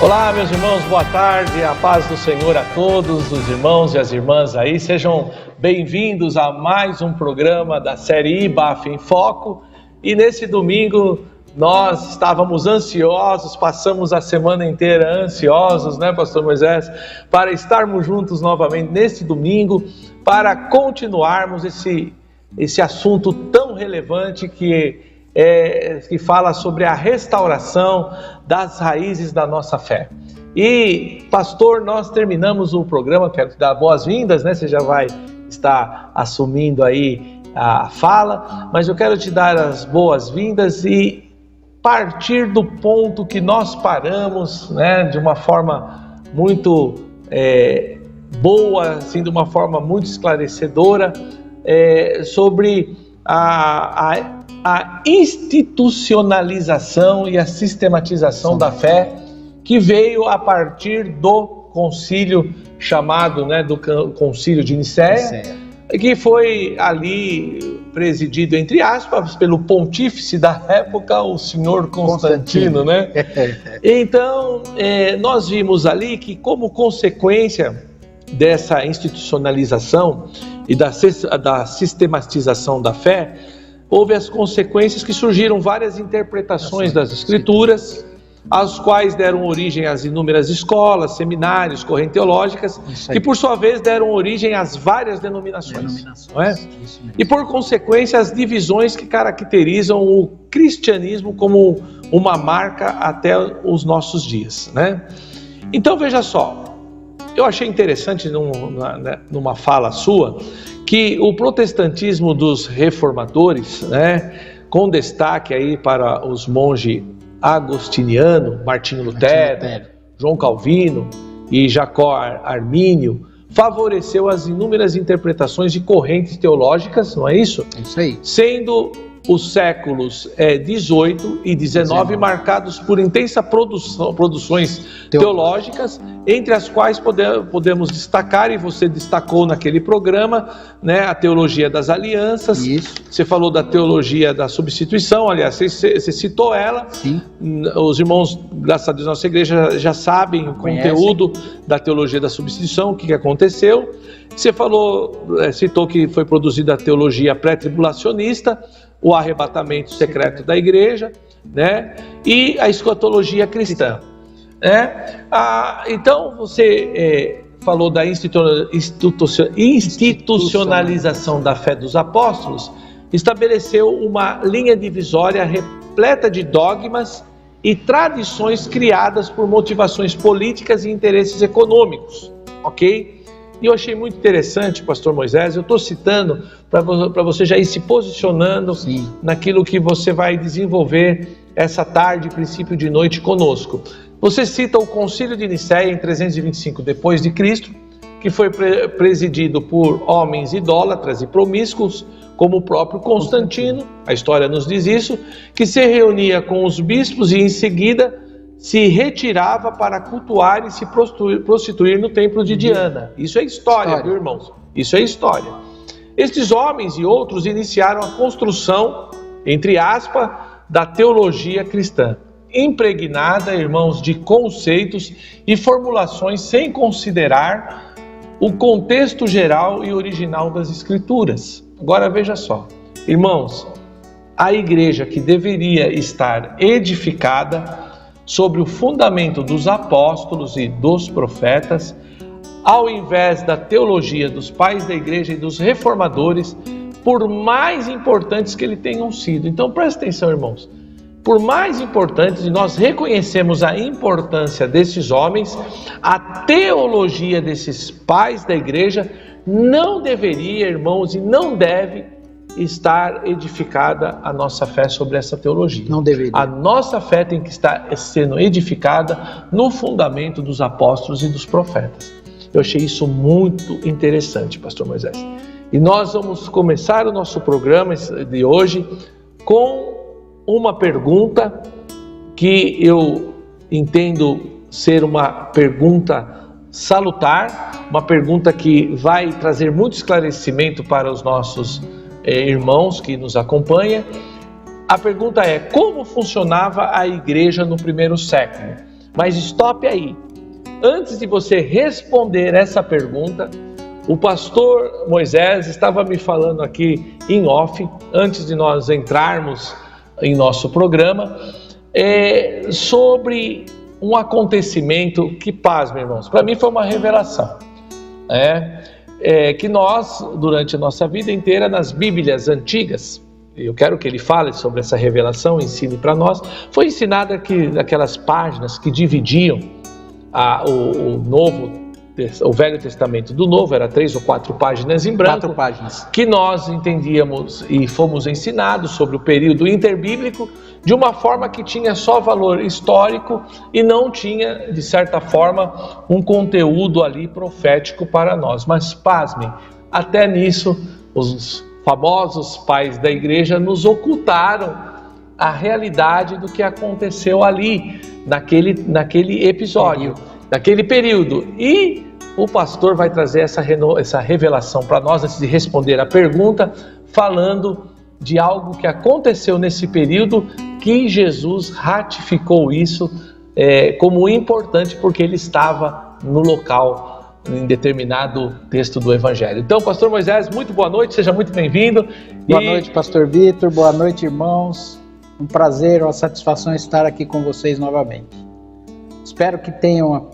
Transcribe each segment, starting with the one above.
Olá, meus irmãos, boa tarde, a paz do Senhor a todos, os irmãos e as irmãs aí, sejam bem-vindos a mais um programa da série IBAF em Foco. E nesse domingo nós estávamos ansiosos, passamos a semana inteira ansiosos, né, Pastor Moisés, para estarmos juntos novamente neste domingo, para continuarmos esse assunto tão relevante que fala sobre a restauração das raízes da nossa fé. E, pastor, nós terminamos o programa, quero te dar boas-vindas, né? Você já vai estar assumindo aí a fala, mas eu quero te dar as boas-vindas e partir do ponto que nós paramos, né? De uma forma muito boa, assim, de uma forma muito esclarecedora, sobre a institucionalização e a sistematização da fé que veio a partir do concílio chamado, né, do concílio de Nicéia, que foi ali presidido, entre aspas, pelo pontífice da época, o senhor Constantino, né? Então, nós vimos ali que, como consequência dessa institucionalização e da sistematização da fé, houve as consequências que surgiram várias interpretações das Escrituras, as quais deram origem às inúmeras escolas, seminários, correntes teológicas, que por sua vez deram origem às várias denominações. Não é? E por consequência as divisões que caracterizam o cristianismo como uma marca até os nossos dias, né? Então veja só, eu achei interessante numa fala sua, que o protestantismo dos reformadores, né, com destaque aí para os monges agostiniano, Martinho Lutero, João Calvino e Jacó Armínio, favoreceu as inúmeras interpretações de correntes teológicas, não é isso? É isso aí. Sendo os séculos 18 e 19 marcados por intensas produções teológicas, entre as quais podemos destacar, e você destacou naquele programa, né, a teologia das alianças. Isso. Você falou da teologia da substituição, aliás, você citou ela. Sim. Os irmãos, graças a Deus, nossa igreja já sabem o conteúdo da teologia da substituição, o que aconteceu. Você citou que foi produzida a teologia pré-tribulacionista, o arrebatamento secreto da igreja, né? E a escatologia cristã. Então, você falou da institucionalização da fé dos apóstolos, estabeleceu uma linha divisória repleta de dogmas e tradições criadas por motivações políticas e interesses econômicos, ok? E eu achei muito interessante, pastor Moisés, eu estou citando para você já ir se posicionando naquilo que você vai desenvolver essa tarde, princípio de noite conosco. Você cita o concílio de Nicéia em 325 depois de Cristo, que foi presidido por homens idólatras e promíscuos, como o próprio Constantino, a história nos diz isso, que se reunia com os bispos e em seguida se retirava para cultuar e se prostituir no templo de Diana. Isso é história, viu, irmãos? Isso é história. Estes homens e outros iniciaram a construção, entre aspas, da teologia cristã, impregnada, irmãos, de conceitos e formulações sem considerar o contexto geral e original das Escrituras. Agora veja só, irmãos, a igreja que deveria estar edificada sobre o fundamento dos apóstolos e dos profetas, ao invés da teologia dos pais da igreja e dos reformadores, por mais importantes que eles tenham sido. Então presta atenção, irmãos, por mais importantes, e nós reconhecemos a importância desses homens, a teologia desses pais da igreja não deveria, irmãos, e não deve estar edificada a nossa fé sobre essa teologia. Não deveria. A nossa fé tem que estar sendo edificada no fundamento dos apóstolos e dos profetas. Eu achei isso muito interessante, pastor Moisés. E nós vamos começar o nosso programa de hoje com uma pergunta que eu entendo ser uma pergunta salutar, uma pergunta que vai trazer muito esclarecimento para os nossos irmãos que nos acompanham. A pergunta é: como funcionava a igreja no primeiro século? Mas stop aí. Antes de você responder essa pergunta, o pastor Moisés estava me falando aqui em off, antes de nós entrarmos em nosso programa, sobre um acontecimento que, pasme, irmãos, para mim foi uma revelação. Que nós, durante a nossa vida inteira, nas Bíblias antigas, eu quero que ele fale sobre essa revelação, ensine para nós, foi ensinada que aquelas páginas que dividiam o Velho Testamento do Novo, era 3 ou 4 páginas em branco, 4 páginas, que nós entendíamos e fomos ensinados sobre o período interbíblico de uma forma que tinha só valor histórico e não tinha, de certa forma, um conteúdo ali profético para nós. Mas pasmem, até nisso os famosos pais da igreja nos ocultaram a realidade do que aconteceu ali, naquele episódio, naquele período. E o pastor vai trazer essa revelação para nós, antes de responder a pergunta, falando de algo que aconteceu nesse período, que Jesus ratificou isso como importante, porque ele estava no local, em determinado texto do Evangelho. Então, pastor Moisés, muito boa noite, seja muito bem-vindo. Boa noite, pastor Vitor, boa noite, irmãos. Um prazer, uma satisfação estar aqui com vocês novamente. Espero que tenham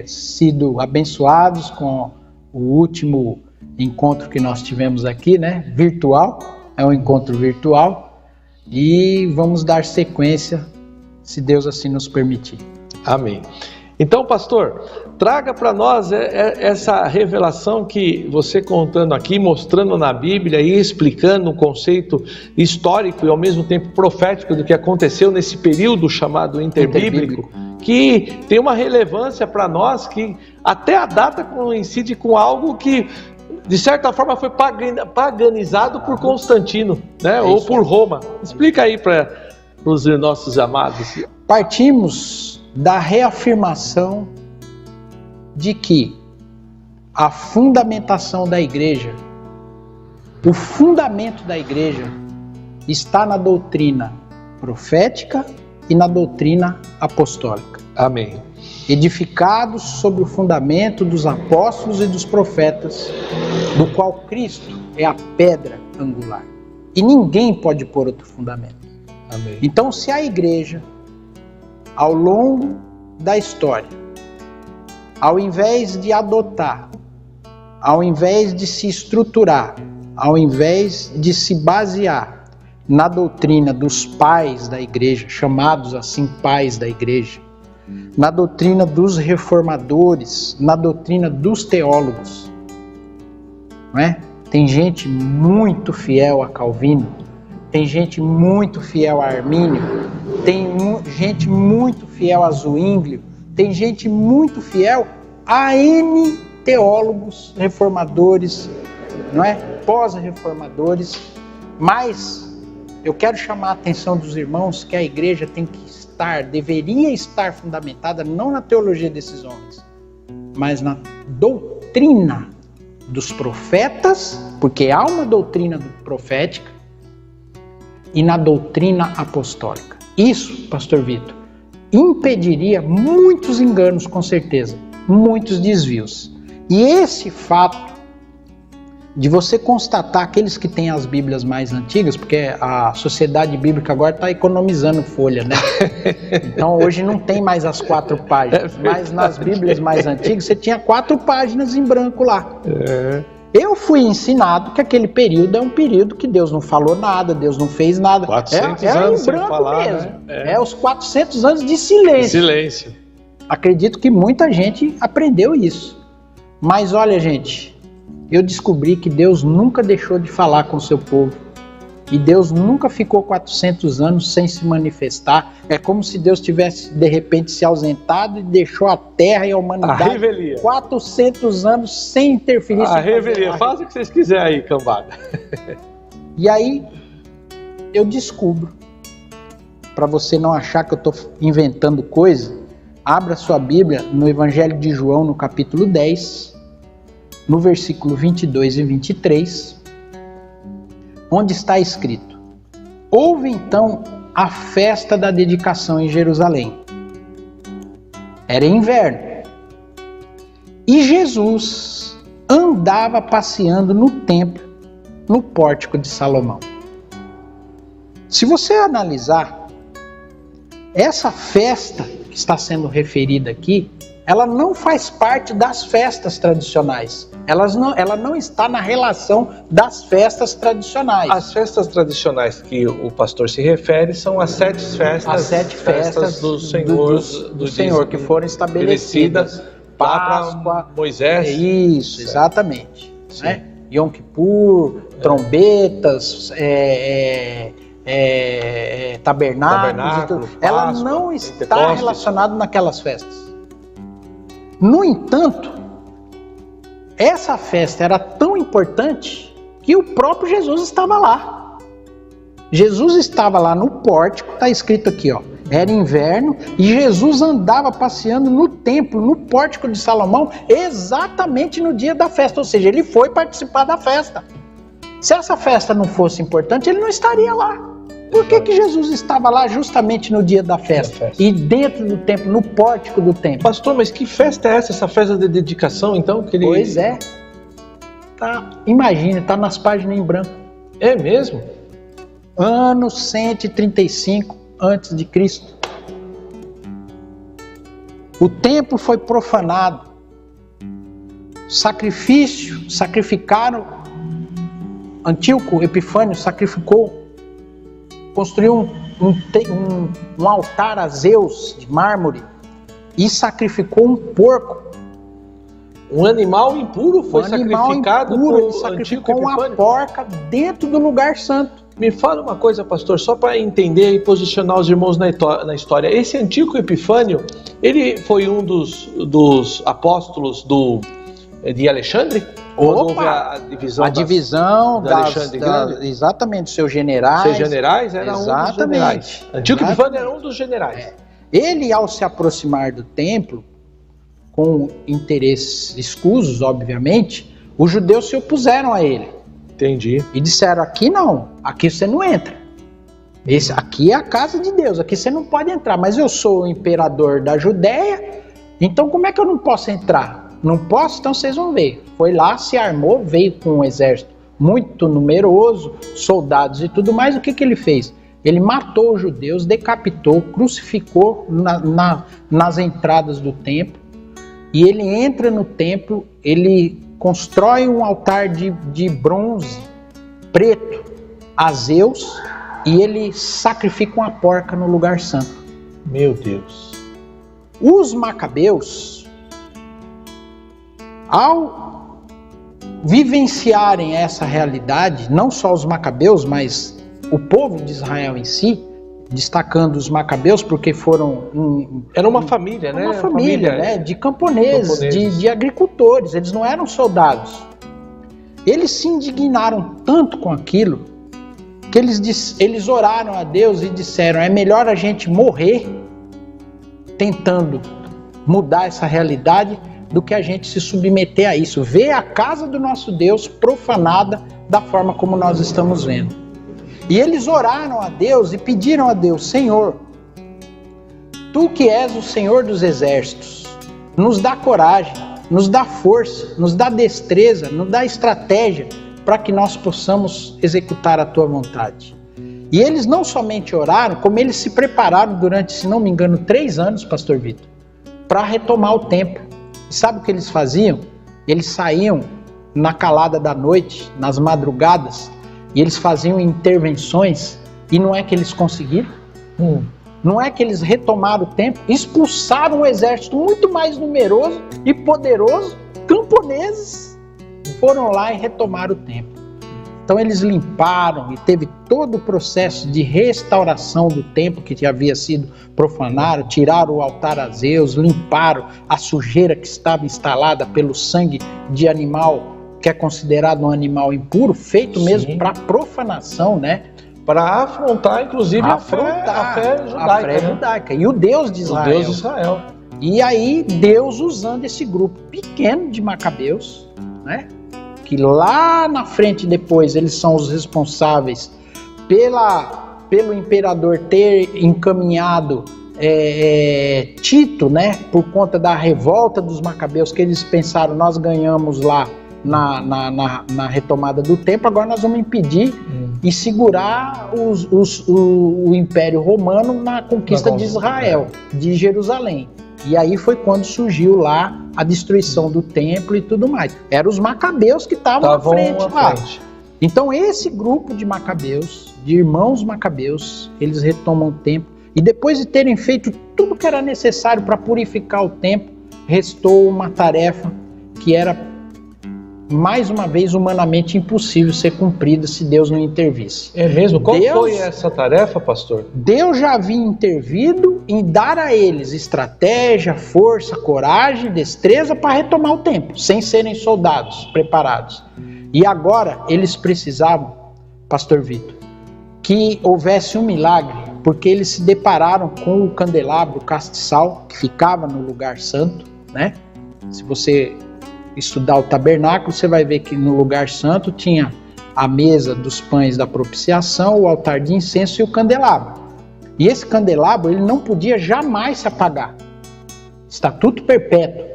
sido abençoados com o último encontro que nós tivemos aqui, né? Virtual, é um encontro virtual, e vamos dar sequência, se Deus assim nos permitir. Amém. Então, pastor, traga para nós essa revelação que você contando aqui, mostrando na Bíblia e explicando um conceito histórico e ao mesmo tempo profético do que aconteceu nesse período chamado interbíblico, que tem uma relevância para nós, que até a data coincide com algo que, de certa forma, foi paganizado por Constantino, né? Ou por Roma. Explica aí para os nossos amados. Partimos da reafirmação de que a fundamentação da igreja, o fundamento da igreja, está na doutrina profética e na doutrina apostólica. Amém. Edificados sobre o fundamento dos apóstolos e dos profetas, do qual Cristo é a pedra angular. E ninguém pode pôr outro fundamento. Amém. Então, se a igreja, ao longo da história, ao invés de adotar, ao invés de se estruturar, ao invés de se basear na doutrina dos pais da igreja, chamados assim pais da igreja, na doutrina dos reformadores, na doutrina dos teólogos, não é? Tem gente muito fiel a Calvino, tem gente muito fiel a Armínio, tem gente muito fiel a Zwinglio, tem gente muito fiel a N teólogos reformadores, não é? Pós-reformadores, mas eu quero chamar a atenção dos irmãos que a igreja tem que deveria estar fundamentada não na teologia desses homens, mas na doutrina dos profetas, porque há uma doutrina profética, e na doutrina apostólica. Isso, pastor Vitor, impediria muitos enganos, com certeza, muitos desvios. E esse fato de você constatar aqueles que têm as Bíblias mais antigas, porque a sociedade bíblica agora está economizando folha, né? Então hoje não tem mais as 4 páginas, mas nas Bíblias mais antigas você tinha 4 páginas em branco lá. Eu fui ensinado que aquele período é um período que Deus não falou nada, Deus não fez nada. 400 anos em branco sem falar, mesmo. né? É os 400 anos de silêncio. Silêncio. Acredito que muita gente aprendeu isso. Mas olha, gente, eu descobri que Deus nunca deixou de falar com o seu povo. E Deus nunca ficou 400 anos sem se manifestar. É como se Deus tivesse, de repente, se ausentado e deixou a terra e a humanidade 400 anos sem interferir. A revelia, faz o que vocês quiserem aí, cambada. E aí, eu descubro, para você não achar que eu estou inventando coisa, abra sua Bíblia no Evangelho de João, no capítulo 10, no versículo 22 e 23, onde está escrito: houve então a festa da dedicação em Jerusalém. Era inverno. E Jesus andava passeando no templo, no pórtico de Salomão. Se você analisar, essa festa que está sendo referida aqui, ela não faz parte das festas tradicionais. Ela não está na relação das festas tradicionais. As festas tradicionais que o pastor se refere são as 7 festas, as 7 festas do Senhor, do Senhor que foram estabelecidas. Páscoa, Moisés. Isso, exatamente. Né? Yom Kippur, trombetas, tabernáculos. Ela não está relacionada naquelas festas. No entanto, essa festa era tão importante que o próprio Jesus estava lá. Jesus estava lá no pórtico, está escrito aqui, ó. Era inverno e Jesus andava passeando no templo, no pórtico de Salomão, exatamente no dia da festa. Ou seja, ele foi participar da festa. Se essa festa não fosse importante, ele não estaria lá. Por que Jesus estava lá justamente no dia da festa? E dentro do templo, no pórtico do templo? Pastor, mas que festa é essa? Essa festa de dedicação, então? Que ele... Pois é. Imagina, está nas páginas em branco. É mesmo? Ano 135 antes de Cristo. O templo foi profanado. Sacrificaram. Antíoco Epifânio sacrificou. Construiu um altar a Zeus de mármore e sacrificou um porco. Um animal impuro foi sacrificado. Ele sacrificou uma porca dentro do lugar santo. Me fala uma coisa, pastor, só para entender e posicionar os irmãos na história. Esse Antíoco Epifânio, ele foi um dos apóstolos de Alexandre? Houve a divisão da Alexandre Grande? Exatamente, seus generais. Seus generais eram um dos generais. Antíoco Epifânio era um dos generais. Ele, ao se aproximar do templo, com interesses escusos, obviamente, os judeus se opuseram a ele. Entendi. E disseram, aqui não, aqui você não entra. Aqui é a casa de Deus, aqui você não pode entrar. Mas eu sou o imperador da Judéia, então como é que eu não posso entrar? Não posso? Então vocês vão ver. Foi lá, se armou, veio com um exército muito numeroso, soldados e tudo mais. O que ele fez? Ele matou os judeus, decapitou, crucificou nas entradas do templo. E ele entra no templo, ele constrói um altar de bronze preto a Zeus e ele sacrifica uma porca no lugar santo. Meu Deus. Os macabeus, ao vivenciarem essa realidade, não só os macabeus, mas o povo de Israel em si, destacando os macabeus porque foram... Era uma família, né? Uma família, né? De camponeses, de agricultores, eles não eram soldados. Eles se indignaram tanto com aquilo que eles oraram a Deus e disseram, é melhor a gente morrer tentando mudar essa realidade do que a gente se submeter a isso. Ver a casa do nosso Deus profanada da forma como nós estamos vendo. E eles oraram a Deus e pediram a Deus, Senhor, Tu que és o Senhor dos exércitos, nos dá coragem, nos dá força, nos dá destreza, nos dá estratégia para que nós possamos executar a Tua vontade. E eles não somente oraram, como eles se prepararam durante, se não me engano, 3 anos, pastor Vitor, para retomar o templo. E sabe o que eles faziam? Eles saíam na calada da noite, nas madrugadas, e eles faziam intervenções, e não é que eles conseguiram, não é que eles retomaram o templo, expulsaram um exército muito mais numeroso e poderoso, camponeses, foram lá e retomaram o templo. Então eles limparam e teve todo o processo de restauração do templo que havia sido profanado, tiraram o altar a Zeus, limparam a sujeira que estava instalada pelo sangue de animal que é considerado um animal impuro, feito mesmo para profanação, né? Para afrontar, inclusive, a fé judaica. E o Deus de Israel. O Deus de Israel. E aí, Deus usando esse grupo pequeno de macabeus, né? Que lá na frente depois eles são os responsáveis pelo imperador ter encaminhado Tito, né, por conta da revolta dos macabeus, que eles pensaram, nós ganhamos lá na retomada do templo, agora nós vamos impedir e segurar o Império Romano na conquista de Israel, de Jerusalém. E aí foi quando surgiu lá a destruição do templo e tudo mais. Eram os macabeus que estavam à frente lá. Então esse grupo de macabeus, de irmãos macabeus, eles retomam o templo e depois de terem feito tudo que era necessário para purificar o templo, restou uma tarefa que era, mais uma vez, humanamente impossível ser cumprida se Deus não intervisse. É mesmo? Qual foi essa tarefa, pastor? Deus já havia intervido em dar a eles estratégia, força, coragem, destreza para retomar o templo, sem serem soldados preparados. E agora eles precisavam, pastor Vitor, que houvesse um milagre, porque eles se depararam com o candelabro, o castiçal, que ficava no lugar santo, né? Se você estudar o tabernáculo, você vai ver que no lugar santo tinha a mesa dos pães da propiciação, o altar de incenso e o candelabro. E esse candelabro, ele não podia jamais se apagar. Estatuto perpétuo.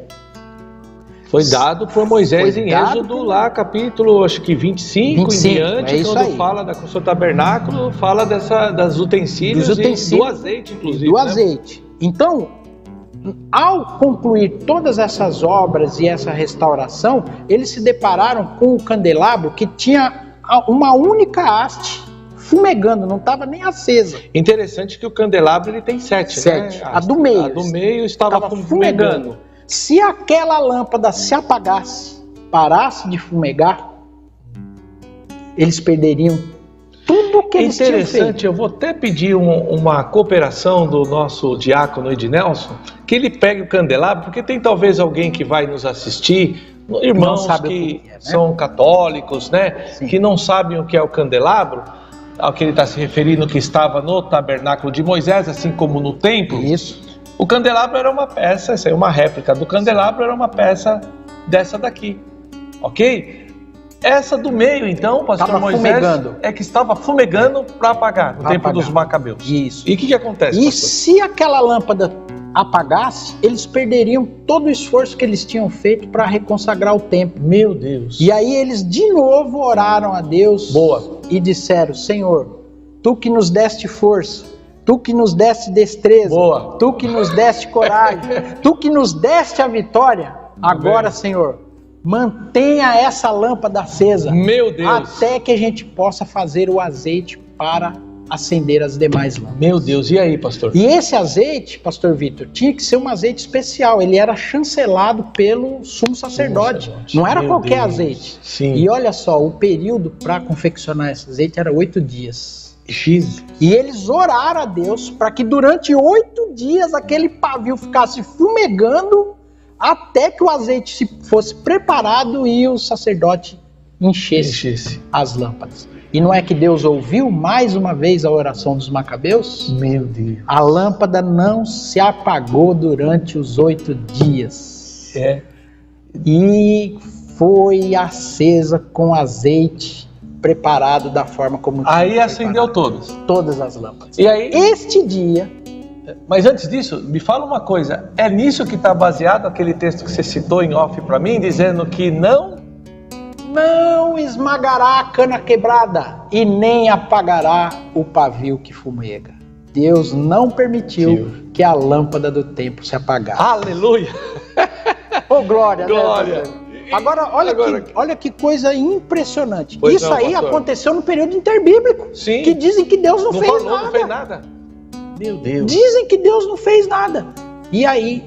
Foi dado por Moisés em Êxodo, lá capítulo, acho que 25 em diante, quando fala da construção do tabernáculo, fala das utensílios e do azeite, inclusive. Do azeite. Então, ao concluir todas essas obras e essa restauração, eles se depararam com o candelabro que tinha uma única haste fumegando, não estava nem acesa. Interessante que o candelabro ele tem 7, né? A do meio. A do meio estava fumegando. Se aquela lâmpada se apagasse, parasse de fumegar, eles perderiam tudo que eles tinham feito. Interessante, eu vou até pedir uma cooperação do nosso diácono Ednelson, que ele pegue o candelabro, porque tem talvez alguém que vai nos assistir, irmãos que são católicos, né? Sim. Que não sabem o que é o candelabro, ao que ele está se referindo, que estava no tabernáculo de Moisés, assim como no templo. Isso. O candelabro era uma peça, essa é uma réplica do candelabro, era uma peça dessa daqui, ok? Essa do meio, então, pastor Moisés, é que estava fumegando para apagar, no tempo dos macabeus. Isso. E o que acontece, pastor? E se aquela lâmpada apagasse, eles perderiam todo o esforço que eles tinham feito para reconsagrar o templo. Meu Deus. E aí eles de novo oraram a Deus e disseram, Senhor, Tu que nos deste força, Tu que nos deste destreza, Tu que nos deste coragem, Tu que nos deste a vitória, agora, Senhor, mantenha essa lâmpada acesa. Meu Deus. Até que a gente possa fazer o azeite para acender as demais lâmpadas. Meu Deus, e aí, pastor? E esse azeite, pastor Vitor, tinha que ser um azeite especial. Ele era chancelado pelo sumo sacerdote. Não era qualquer azeite. Sim. E olha só, o período para confeccionar esse azeite era 8 dias. X. E eles oraram a Deus para que durante 8 dias aquele pavio ficasse fumegando até que o azeite fosse preparado e o sacerdote enchesse as lâmpadas. E não é que Deus ouviu mais uma vez a oração dos macabeus? Meu Deus. A lâmpada não se apagou durante os 8 dias. E foi acesa com azeite preparado da forma como aí acendeu todas as lâmpadas. E aí, este dia. Mas antes disso, me fala uma coisa. É nisso que está baseado aquele texto que você citou em off para mim, dizendo que não esmagará a cana quebrada e nem apagará o pavio que fumega. Deus não permitiu que a lâmpada do templo se apagasse. Aleluia! Oh, glória! Glória! Né? Agora, olha que coisa impressionante. Pois isso aí aconteceu no período interbíblico. Sim. Que dizem que Deus não fez nada. Não fez nada. Meu Deus. Dizem que Deus não fez nada. E aí,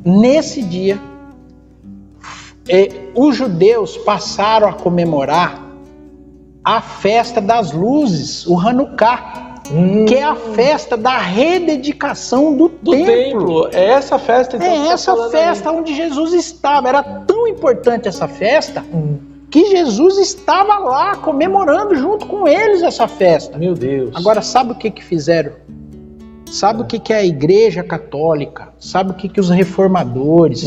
nesse dia, os judeus passaram a comemorar a festa das luzes, o Hanukkah. Que é a festa da rededicação do templo. É essa festa então, é essa festa onde Jesus estava. Era tão importante essa festa que Jesus estava lá comemorando junto com eles essa festa. Meu Deus. Agora, sabe o que fizeram? Sabe o que é a Igreja Católica? Sabe o que os reformadores,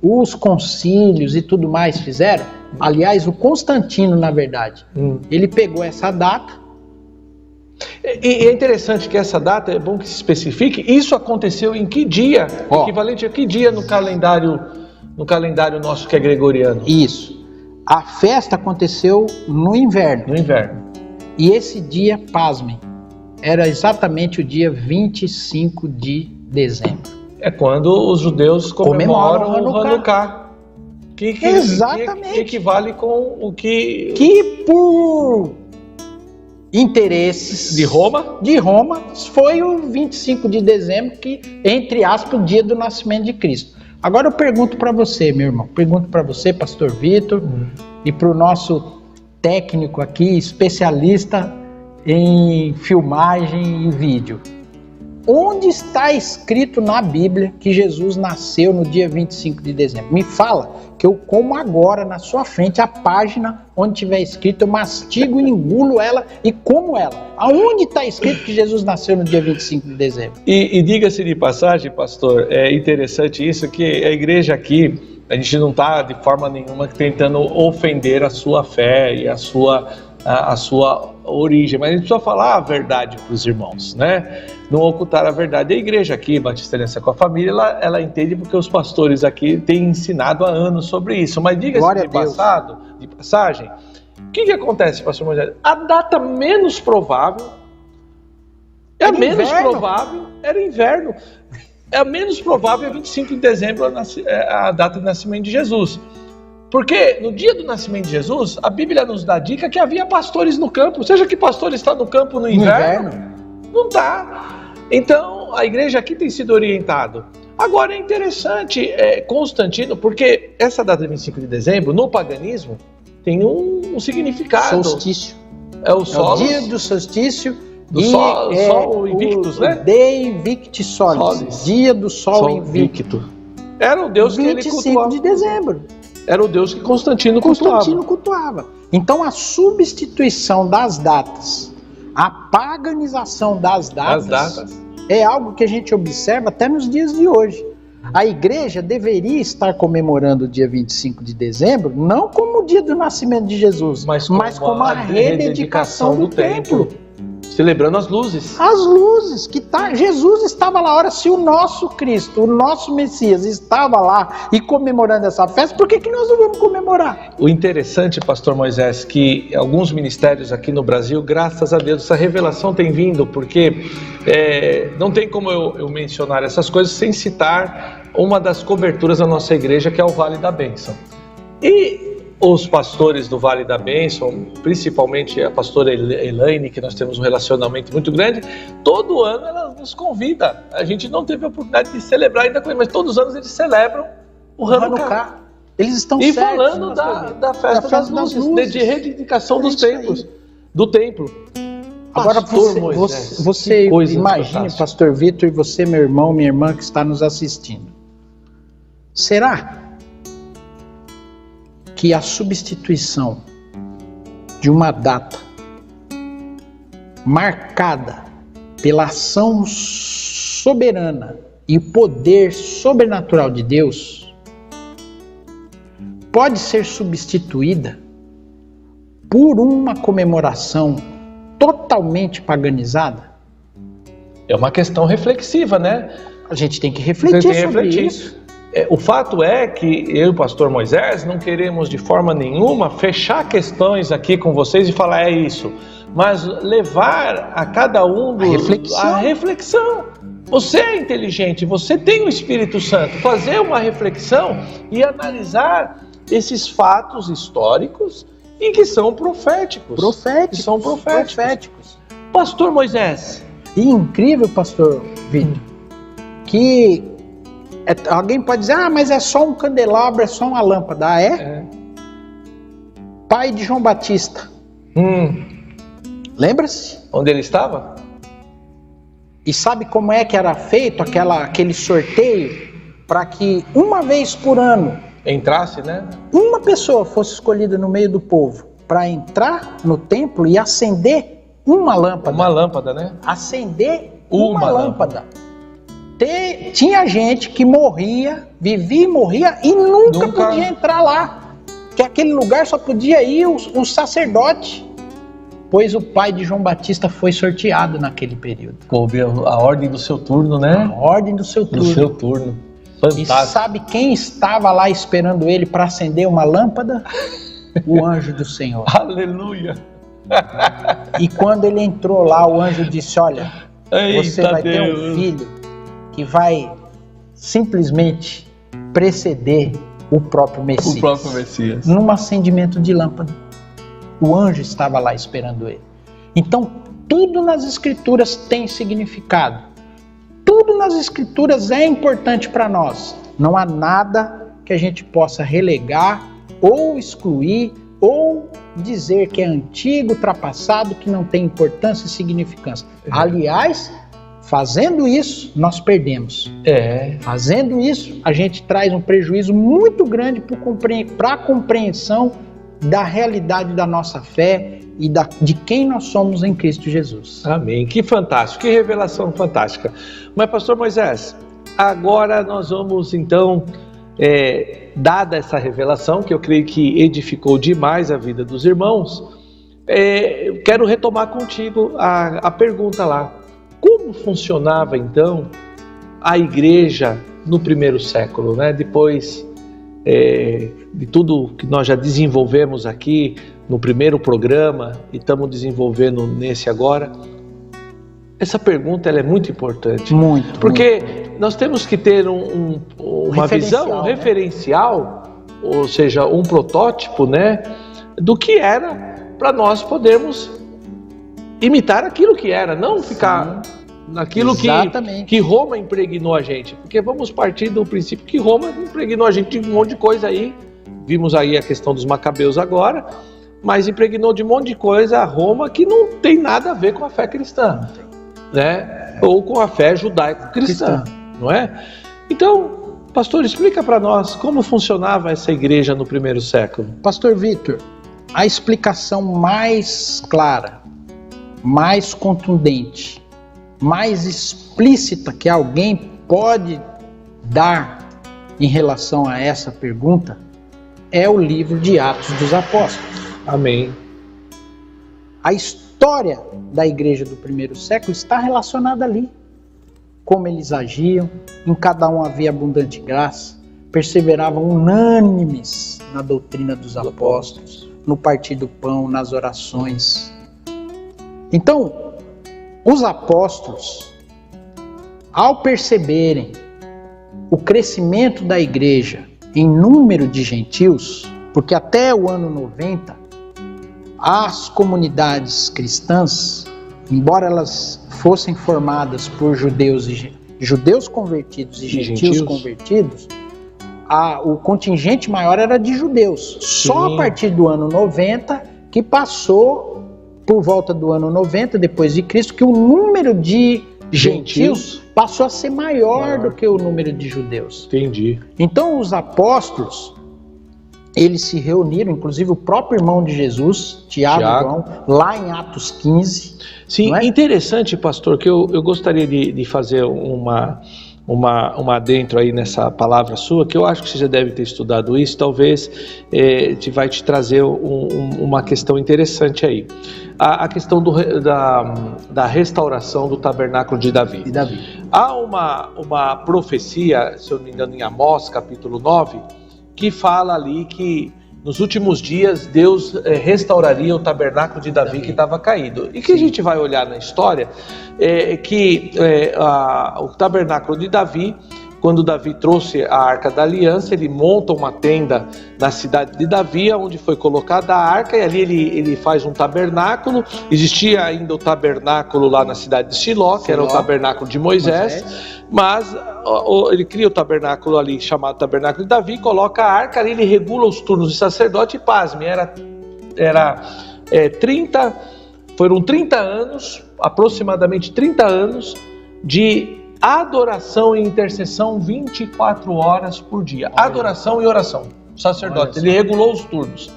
os concílios e tudo mais fizeram? Aliás, o Constantino, na verdade, ele pegou essa data E é interessante que essa data, é bom que se especifique, isso aconteceu em que dia? Equivalente a que dia no calendário nosso que é gregoriano? Isso. A festa aconteceu no inverno. No inverno. E esse dia, pasmem, era exatamente o dia 25 de dezembro. É quando os judeus comemoram o Hanukkah. Exatamente. Que equivale com o que... Que por interesses de Roma foi o 25 de dezembro, que, entre aspas, o dia do nascimento de Cristo. Agora eu pergunto para você, meu irmão, pergunto para você, pastor Vitor, e para o nosso técnico aqui, especialista em filmagem e vídeo. Onde está escrito na Bíblia que Jesus nasceu no dia 25 de dezembro? Me fala, que eu como agora na sua frente a página onde tiver escrito, eu mastigo e engulo ela e como ela. Aonde está escrito que Jesus nasceu no dia 25 de dezembro? E diga-se de passagem, pastor, é interessante isso, que a igreja aqui, a gente não está de forma nenhuma tentando ofender a sua fé e a sua origem, mas a gente precisa falar a verdade para os irmãos, né? Não ocultar a verdade. A igreja aqui, Batista Aliança com a Família, ela entende porque os pastores aqui têm ensinado há anos sobre isso, mas diga-se de passagem, o que acontece, pastor Moisés? A data menos provável, era inverno, a menos provável é 25 de dezembro, a data de nascimento de Jesus. Porque no dia do nascimento de Jesus, a Bíblia nos dá a dica que havia pastores no campo. Seja que pastor está no campo no inverno? Não está. Então, a igreja aqui tem sido orientado. Agora, é interessante, Constantino, porque essa data de 25 de dezembro, no paganismo, tem um significado. Solstício. É o sol. É o dia do solstício. Do sol invictus, né? Dei Invicti Solis. Dia do sol invicto. Era o Deus que ele cultuava. 25 de dezembro. Era o Deus que Constantino cultuava. Então a substituição das datas, a paganização das datas é algo que a gente observa até nos dias de hoje. A igreja deveria estar comemorando o dia 25 de dezembro, não como o dia do nascimento de Jesus, mas como a rededicação do templo. Celebrando as luzes. As luzes, Jesus estava lá. Ora, se o nosso Cristo, o nosso Messias estava lá e comemorando essa festa, por que nós não vamos comemorar? O interessante, pastor Moisés, que alguns ministérios aqui no Brasil, graças a Deus, essa revelação tem vindo, porque não tem como eu mencionar essas coisas sem citar uma das coberturas da nossa igreja, que é o Vale da Bênção. E os pastores do Vale da Bênção, principalmente a pastora Elaine, que nós temos um relacionamento muito grande, todo ano ela nos convida. A gente não teve a oportunidade de celebrar ainda com ele, mas todos os anos eles celebram o Hanukkah. Eles estão e falando da festa das luzes, de rededicação dos templos, do templo. Agora você imagine, pastor Vitor, e você, meu irmão, minha irmã que está nos assistindo. Será que a substituição de uma data marcada pela ação soberana e poder sobrenatural de Deus pode ser substituída por uma comemoração totalmente paganizada? É uma questão reflexiva, né? A gente tem que refletir sobre isso. O fato é que eu e o pastor Moisés não queremos de forma nenhuma fechar questões aqui com vocês e falar é isso, mas levar a cada um a reflexão. Você é inteligente, você tem o Espírito Santo, fazer uma reflexão e analisar esses fatos históricos e que são proféticos. Proféticos. Pastor Moisés. E incrível, pastor Vitor, que alguém pode dizer, mas é só um candelabro, é só uma lâmpada. Pai de João Batista. Lembra-se? Onde ele estava? E sabe como é que era feito aquele sorteio para que uma vez por ano entrasse, né? Uma pessoa fosse escolhida no meio do povo para entrar no templo e acender uma lâmpada. Uma lâmpada, né? Acender uma lâmpada. Tinha gente que vivia e morria e nunca podia entrar lá. Que aquele lugar só podia ir o sacerdote. pois o pai de João Batista foi sorteado naquele período. Coube a ordem do seu turno, né? A ordem do seu turno. Do seu turno. E Fantástico. sabe quem estava lá esperando ele para acender uma lâmpada? O anjo do Senhor. Aleluia. E quando ele entrou lá, o anjo disse: olha, você Eita vai ter Deus. um filho que vai simplesmente preceder o próprio Messias. O próprio Messias. Num acendimento de lâmpada. O anjo estava lá esperando ele. Então, tudo nas Escrituras tem significado. Tudo nas Escrituras é importante para nós. Não há nada que a gente possa relegar ou excluir ou dizer que é antigo, ultrapassado, que não tem importância e significância. Aliás, fazendo isso, nós perdemos. Fazendo isso, a gente traz um prejuízo muito grande para a compreensão da realidade da nossa fé e de quem nós somos em Cristo Jesus. Amém. Que fantástico, que revelação fantástica. Mas, pastor Moisés, agora nós vamos então, dada essa revelação, que eu creio que edificou demais a vida dos irmãos, quero retomar contigo a pergunta lá. Como funcionava então a igreja no primeiro século, né? Depois de tudo que nós já desenvolvemos aqui no primeiro programa e estamos desenvolvendo nesse agora, essa pergunta ela é muito importante. Muito. Porque nós temos que ter uma visão, um referencial, ou seja, um protótipo, né, do que era, para nós podermos imitar aquilo que era, não ficar naquilo que Roma impregnou a gente. Porque vamos partir do princípio que Roma impregnou a gente de um monte de coisa aí. Vimos aí a questão dos macabeus agora, mas impregnou de um monte de coisa a Roma que não tem nada a ver com a fé cristã, né? Ou com a fé judaico-cristã, não é? Então, pastor, explica para nós como funcionava essa igreja no primeiro século. Pastor Vitor, a explicação mais clara, mais contundente, mais explícita que alguém pode dar em relação a essa pergunta é o livro de Atos dos Apóstolos. Amém. A história da igreja do primeiro século está relacionada ali. Como eles agiam, em cada um havia abundante graça, perseveravam unânimes na doutrina dos apóstolos, no partir do pão, nas orações. Então, os apóstolos, ao perceberem o crescimento da igreja em número de gentios, porque até o ano 90, as comunidades cristãs, embora elas fossem formadas por judeus convertidos e gentios convertidos, o contingente maior era de judeus. Só a partir do ano 90 que passou, por volta do ano 90 depois de Cristo, que o número de gentios passou a ser maior do que o número de judeus. Entendi. Então os apóstolos, eles se reuniram, inclusive o próprio irmão de Jesus, Tiago. João, lá em Atos 15. Sim, interessante, pastor, que eu gostaria de fazer uma adentro aí nessa palavra sua, que eu acho que você já deve ter estudado isso, talvez vai te trazer uma questão interessante aí. A questão da restauração do tabernáculo de Davi. Há uma profecia, se eu não me engano, em Amós, capítulo 9, que fala ali que nos últimos dias Deus restauraria o tabernáculo de Davi que estava caído. E que a gente vai olhar na história, o tabernáculo de Davi, quando Davi trouxe a Arca da Aliança, ele monta uma tenda na cidade de Davi, onde foi colocada a Arca, e ali ele faz um tabernáculo. Existia ainda o tabernáculo lá na cidade de Siló, que era o tabernáculo de Moisés. Mas ele cria o tabernáculo ali, chamado tabernáculo de Davi, coloca a Arca ali, ele regula os turnos de sacerdote e pasme, foram 30 anos, aproximadamente 30 anos, de adoração e intercessão 24 horas por dia. Adoração e oração. O sacerdote, ele regulou os turnos.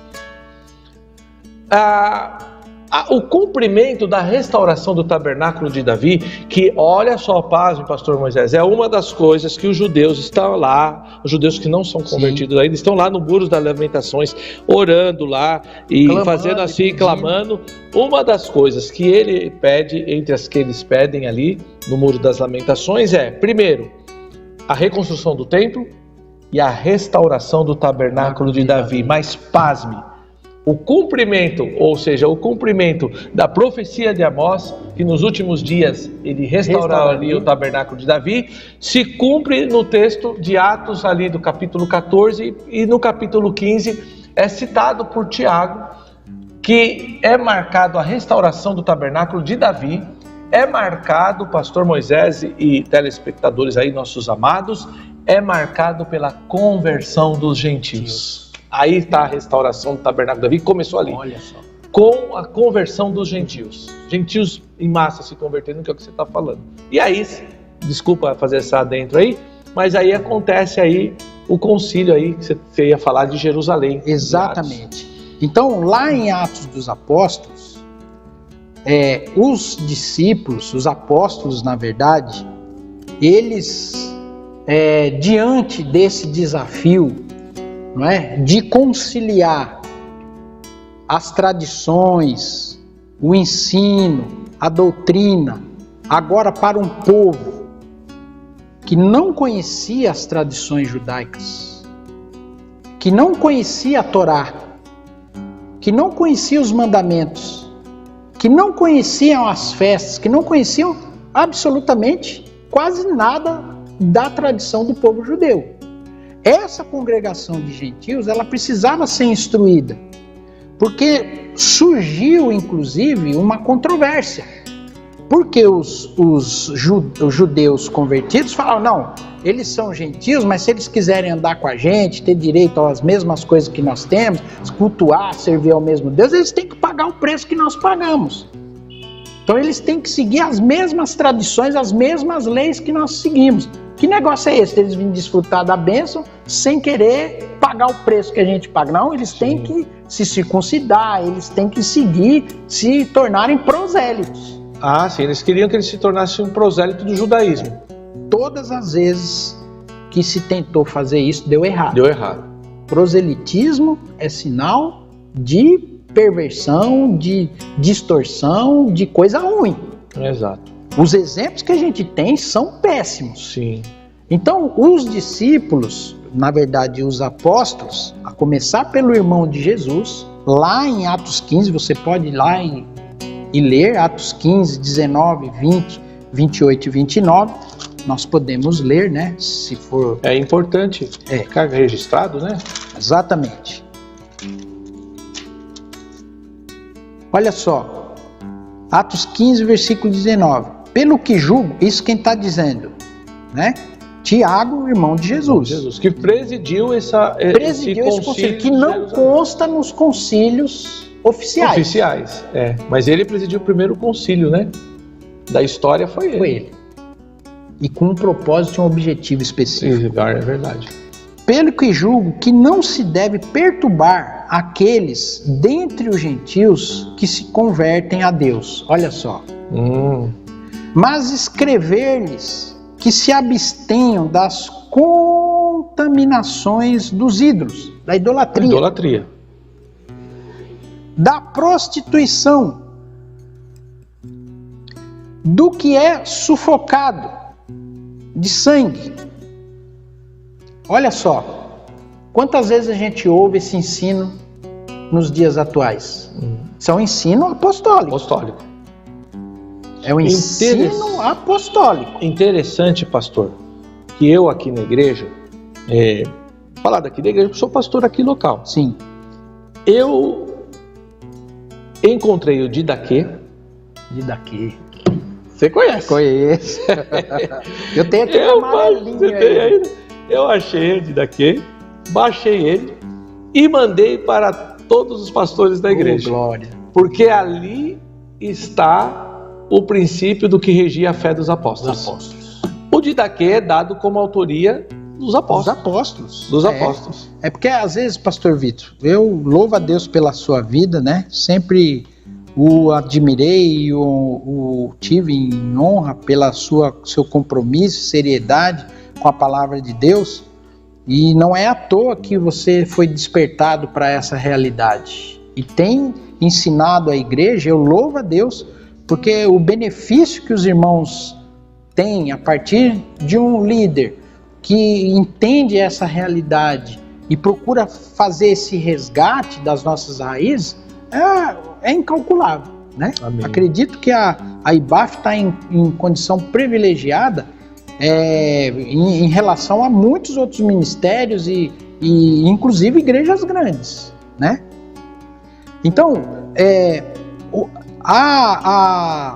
o cumprimento da restauração do tabernáculo de Davi, que, olha só, pasme, pastor Moisés, é uma das coisas que os judeus estão lá, os judeus que não são convertidos ainda, estão lá no Muro das Lamentações, orando lá e clamando, fazendo assim, pedindo. Clamando. Uma das coisas que ele pede, entre as que eles pedem ali no Muro das Lamentações é, primeiro, a reconstrução do templo e a restauração do tabernáculo de Davi. Mas pasme, o cumprimento, ou seja, o cumprimento da profecia de Amós, que nos últimos dias ele restauraria o tabernáculo de Davi, se cumpre no texto de Atos ali do capítulo 14, e no capítulo 15 é citado por Tiago, que é marcado a restauração do tabernáculo de Davi, é marcado, pastor Moisés e telespectadores aí, nossos amados, é marcado pela conversão dos gentios. Aí está a restauração do tabernáculo de Davi, começou ali. Olha só. Com a conversão dos gentios. Gentios em massa se convertendo, que é o que você está falando. E aí, desculpa fazer essa adentro aí, mas aí acontece aí o concílio aí, que você ia falar de Jerusalém. Exatamente. Então, lá em Atos dos Apóstolos, os discípulos, os apóstolos, na verdade, eles, diante desse desafio, não é, de conciliar as tradições, o ensino, a doutrina, agora para um povo que não conhecia as tradições judaicas, que não conhecia a Torá, que não conhecia os mandamentos, que não conheciam as festas, que não conheciam absolutamente quase nada da tradição do povo judeu. Essa congregação de gentios, ela precisava ser instruída, porque surgiu, inclusive, uma controvérsia. Porque os judeus convertidos falavam, não, eles são gentios, mas se eles quiserem andar com a gente, ter direito às mesmas coisas que nós temos, cultuar, servir ao mesmo Deus, eles têm que pagar o preço que nós pagamos. Então eles têm que seguir as mesmas tradições, as mesmas leis que nós seguimos. Que negócio é esse? Eles vêm desfrutar da bênção sem querer pagar o preço que a gente paga. Não, eles têm que se circuncidar, eles têm que seguir, se tornarem prosélitos. Ah, sim, eles queriam que eles se tornassem um prosélito do judaísmo. Todas as vezes que se tentou fazer isso, deu errado. Deu errado. Proselitismo é sinal de perversão, de distorção, de coisa ruim. Exato. Os exemplos que a gente tem são péssimos. Sim. Então, os discípulos, na verdade, os apóstolos, a começar pelo irmão de Jesus, lá em Atos 15, você pode ir lá e ler Atos 15, 19, 20, 28 e 29, nós podemos ler, né? Se for... É importante ficar registrado, né? Exatamente. Olha só, Atos 15, versículo 19. Pelo que julgo, isso quem está dizendo, né? Tiago, irmão de Jesus. Jesus, que presidiu esse concílio que não consta nos concílios oficiais. Mas ele presidiu o primeiro concílio, né? Da história foi ele. E com um propósito e um objetivo específico. É verdade. Pelo que julgo que não se deve perturbar aqueles dentre os gentios que se convertem a Deus. Olha só. Mas escrever-lhes que se abstenham das contaminações dos ídolos, da idolatria. Da prostituição, do que é sufocado de sangue. Olha só, quantas vezes a gente ouve esse ensino nos dias atuais? Isso é um ensino apostólico. É um ensino apostólico. Interessante, pastor, que eu aqui na igreja, falar daqui da igreja, eu sou pastor aqui local. Sim. Eu encontrei o Didaquê. Você conhece? Conheço. Eu tenho aqui um amarelinho aí. Eu achei o Didaquê, baixei ele e mandei para todos os pastores da igreja. Glória. Porque ali está o princípio do que regia a fé dos apóstolos. O Didaquê é dado como autoria dos apóstolos. Dos apóstolos. É porque às vezes, pastor Vitor, eu louvo a Deus pela sua vida, né? Sempre o admirei e o tive em honra pela seu compromisso, seriedade com a palavra de Deus, e não é à toa que você foi despertado para essa realidade e tem ensinado a igreja. Eu louvo a Deus, porque o benefício que os irmãos têm a partir de um líder que entende essa realidade e procura fazer esse resgate das nossas raízes é incalculável, né? Amém. Acredito que a IBAF está em condição privilegiada em relação a muitos outros ministérios e inclusive igrejas grandes, né? Então, a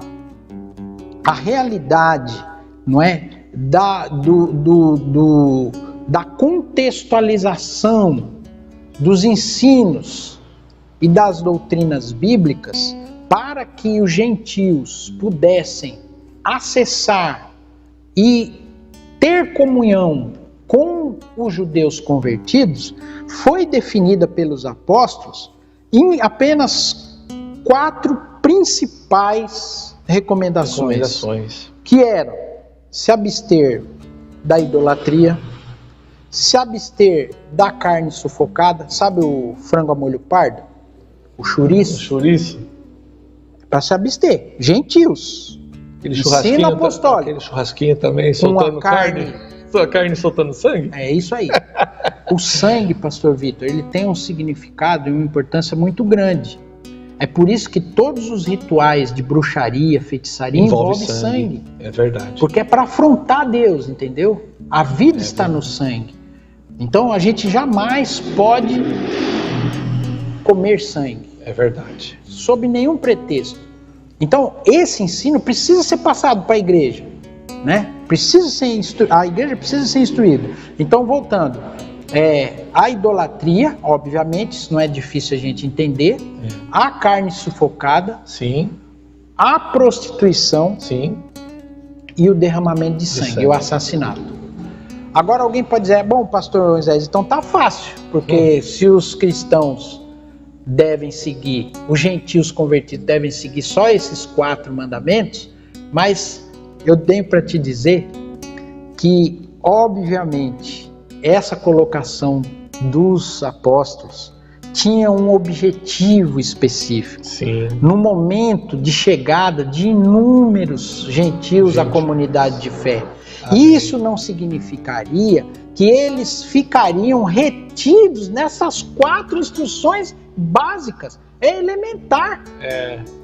realidade, não é, da contextualização dos ensinos e das doutrinas bíblicas para que os gentios pudessem acessar e ter comunhão com os judeus convertidos, foi definida pelos apóstolos em apenas 4 principais recomendações. Que eram se abster da idolatria, se abster da carne sufocada, sabe o frango a molho pardo? O chouriço? Para se abster, gentios. Ensino apostólico. Aquele churrasquinho também, soltando carne. Sua carne soltando sangue? É isso aí. O sangue, pastor Vitor, ele tem um significado e uma importância muito grande. É por isso que todos os rituais de bruxaria, feitiçaria envolvem sangue. É verdade. Porque é para afrontar Deus, entendeu? A vida está no sangue. Então a gente jamais pode comer sangue. É verdade. Sob nenhum pretexto. Então esse ensino precisa ser passado para a igreja, né? A igreja precisa ser instruída. Então, voltando, a idolatria, obviamente, isso não é difícil a gente entender, a carne sufocada, sim, a prostituição, sim, e o derramamento de sangue, o assassinato. Agora alguém pode dizer, bom, pastor Moisés, então tá fácil, porque se os cristãos devem seguir, os gentios convertidos devem seguir só esses 4 mandamentos, mas eu tenho para te dizer que, obviamente, essa colocação dos apóstolos tinha um objetivo específico. Sim. No momento de chegada de inúmeros gentios à comunidade de fé. Amém. Isso não significaria que eles ficariam retidos nessas 4 instruções básicas. É elementar.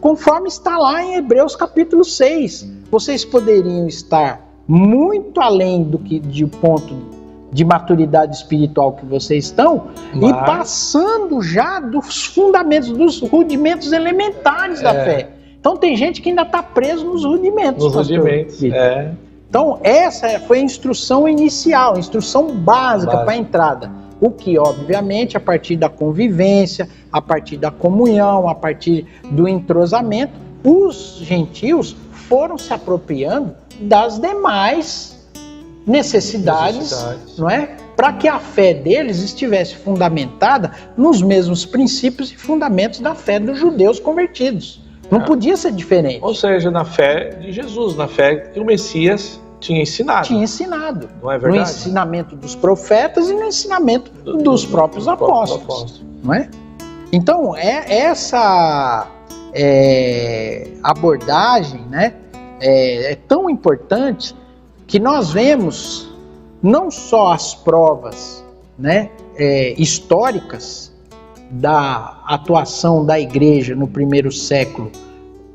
Conforme está lá em Hebreus capítulo 6. Vocês poderiam estar muito além do que de ponto de maturidade espiritual que vocês estão, e passando já dos fundamentos, dos rudimentos elementares da fé. Então tem gente que ainda está preso nos rudimentos. Então essa foi a instrução inicial, a instrução básica para a entrada. O que, obviamente, a partir da convivência, a partir da comunhão, a partir do entrosamento, os gentios foram se apropriando das demais necessidades. Não é? Para que a fé deles estivesse fundamentada nos mesmos princípios e fundamentos da fé dos judeus convertidos. Não podia ser diferente. Ou seja, na fé de Jesus, na fé que o Messias tinha ensinado. Não é verdade? No ensinamento dos profetas e no ensinamento dos próprios apóstolos. Não é? Então, essa abordagem, né, é tão importante que nós vemos não só as provas, né, históricas da atuação da igreja no primeiro século,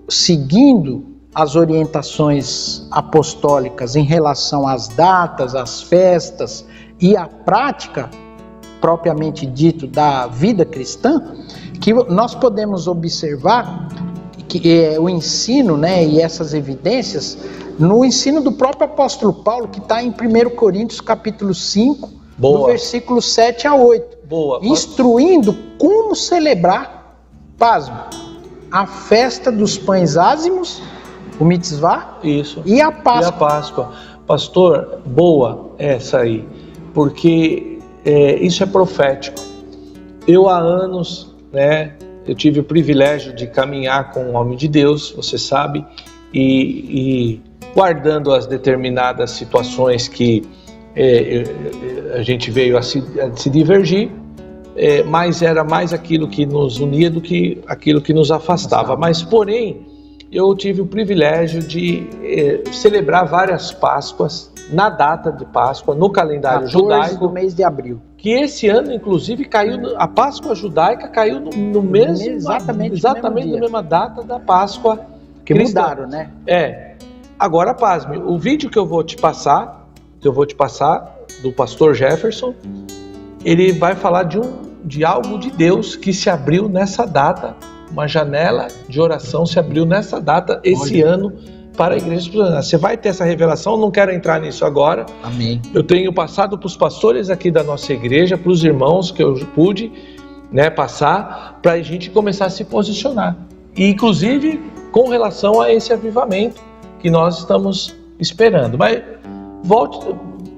seguindo as orientações apostólicas em relação às datas, às festas e à prática propriamente dito da vida cristã, que nós podemos observar que o ensino, né, e essas evidências no ensino do próprio apóstolo Paulo, que está em 1 Coríntios capítulo 5, do versículo 7 a 8, instruindo como celebrar, pasmo, a festa dos pães ázimos, o mitzvah, e a Páscoa. Pastor, boa essa aí, porque isso é profético. Eu há anos, né, eu tive o privilégio de caminhar com um homem de Deus, você sabe, e guardando as determinadas situações que a gente veio a se divergir, mas era mais aquilo que nos unia do que aquilo que nos afastava. Mas, porém, eu tive o privilégio de celebrar várias Páscoas na data de Páscoa, no calendário judaico. Do mês de abril. Que esse ano, inclusive, caiu, a Páscoa judaica caiu no mesmo, exatamente na mesma data da Páscoa que cristã. Mudaram, né? Agora, pasme, o vídeo que eu vou te passar, do pastor Jefferson, ele vai falar de algo de Deus que se abriu nessa data, uma janela de oração se abriu nessa data, esse ano, para a igreja presbiteriana. Você vai ter essa revelação, não quero entrar nisso agora. Amém. Eu tenho passado para os pastores aqui da nossa igreja, para os irmãos que eu pude passar, para a gente começar a se posicionar. E inclusive com relação a esse avivamento que nós estamos esperando. Mas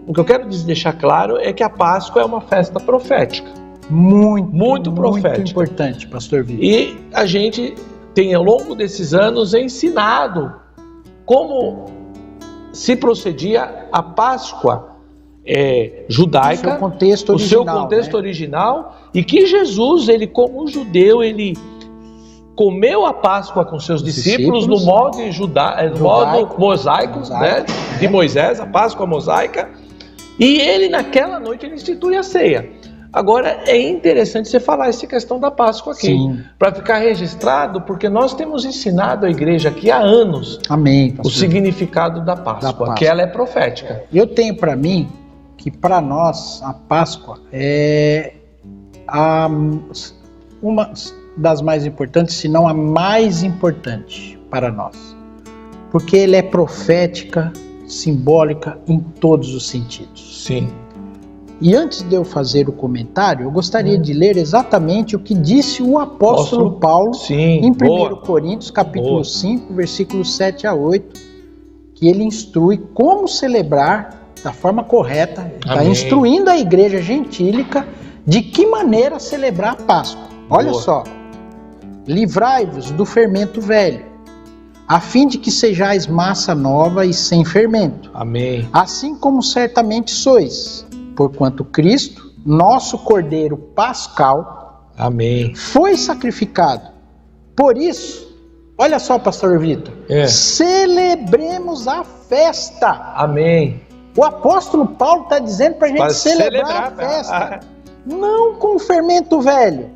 o que eu quero deixar claro é que a Páscoa é uma festa profética. Muito profética. Muito importante, pastor Vitor. E a gente tem ao longo desses anos ensinado como se procedia a Páscoa judaica, o seu contexto original, e que Jesus, ele como judeu, ele comeu a Páscoa com seus discípulos no modo mosaico, de Moisés, a Páscoa mosaica, e ele naquela noite ele institui a ceia. Agora, é interessante você falar essa questão da Páscoa aqui, para ficar registrado, porque nós temos ensinado a igreja aqui há anos o significado da Páscoa, que ela é profética. Eu tenho para mim que para nós a Páscoa é uma das mais importantes, se não a mais importante para nós, porque ela é profética, simbólica em todos os sentidos. Sim. E antes de eu fazer o comentário, eu gostaria de ler exatamente o que disse o apóstolo Paulo em 1 Coríntios, capítulo 5, versículos 7 a 8, que ele instrui como celebrar da forma correta, está instruindo a igreja gentílica de que maneira celebrar a Páscoa. Olha só, livrai-vos do fermento velho, a fim de que sejais massa nova e sem fermento. Amém. Assim como certamente sois, porquanto Cristo, nosso Cordeiro Pascal, foi sacrificado. Por isso, olha só, pastor Vitor, celebremos a festa. Amém. O apóstolo Paulo está dizendo para a gente celebrar a festa. Não com fermento velho,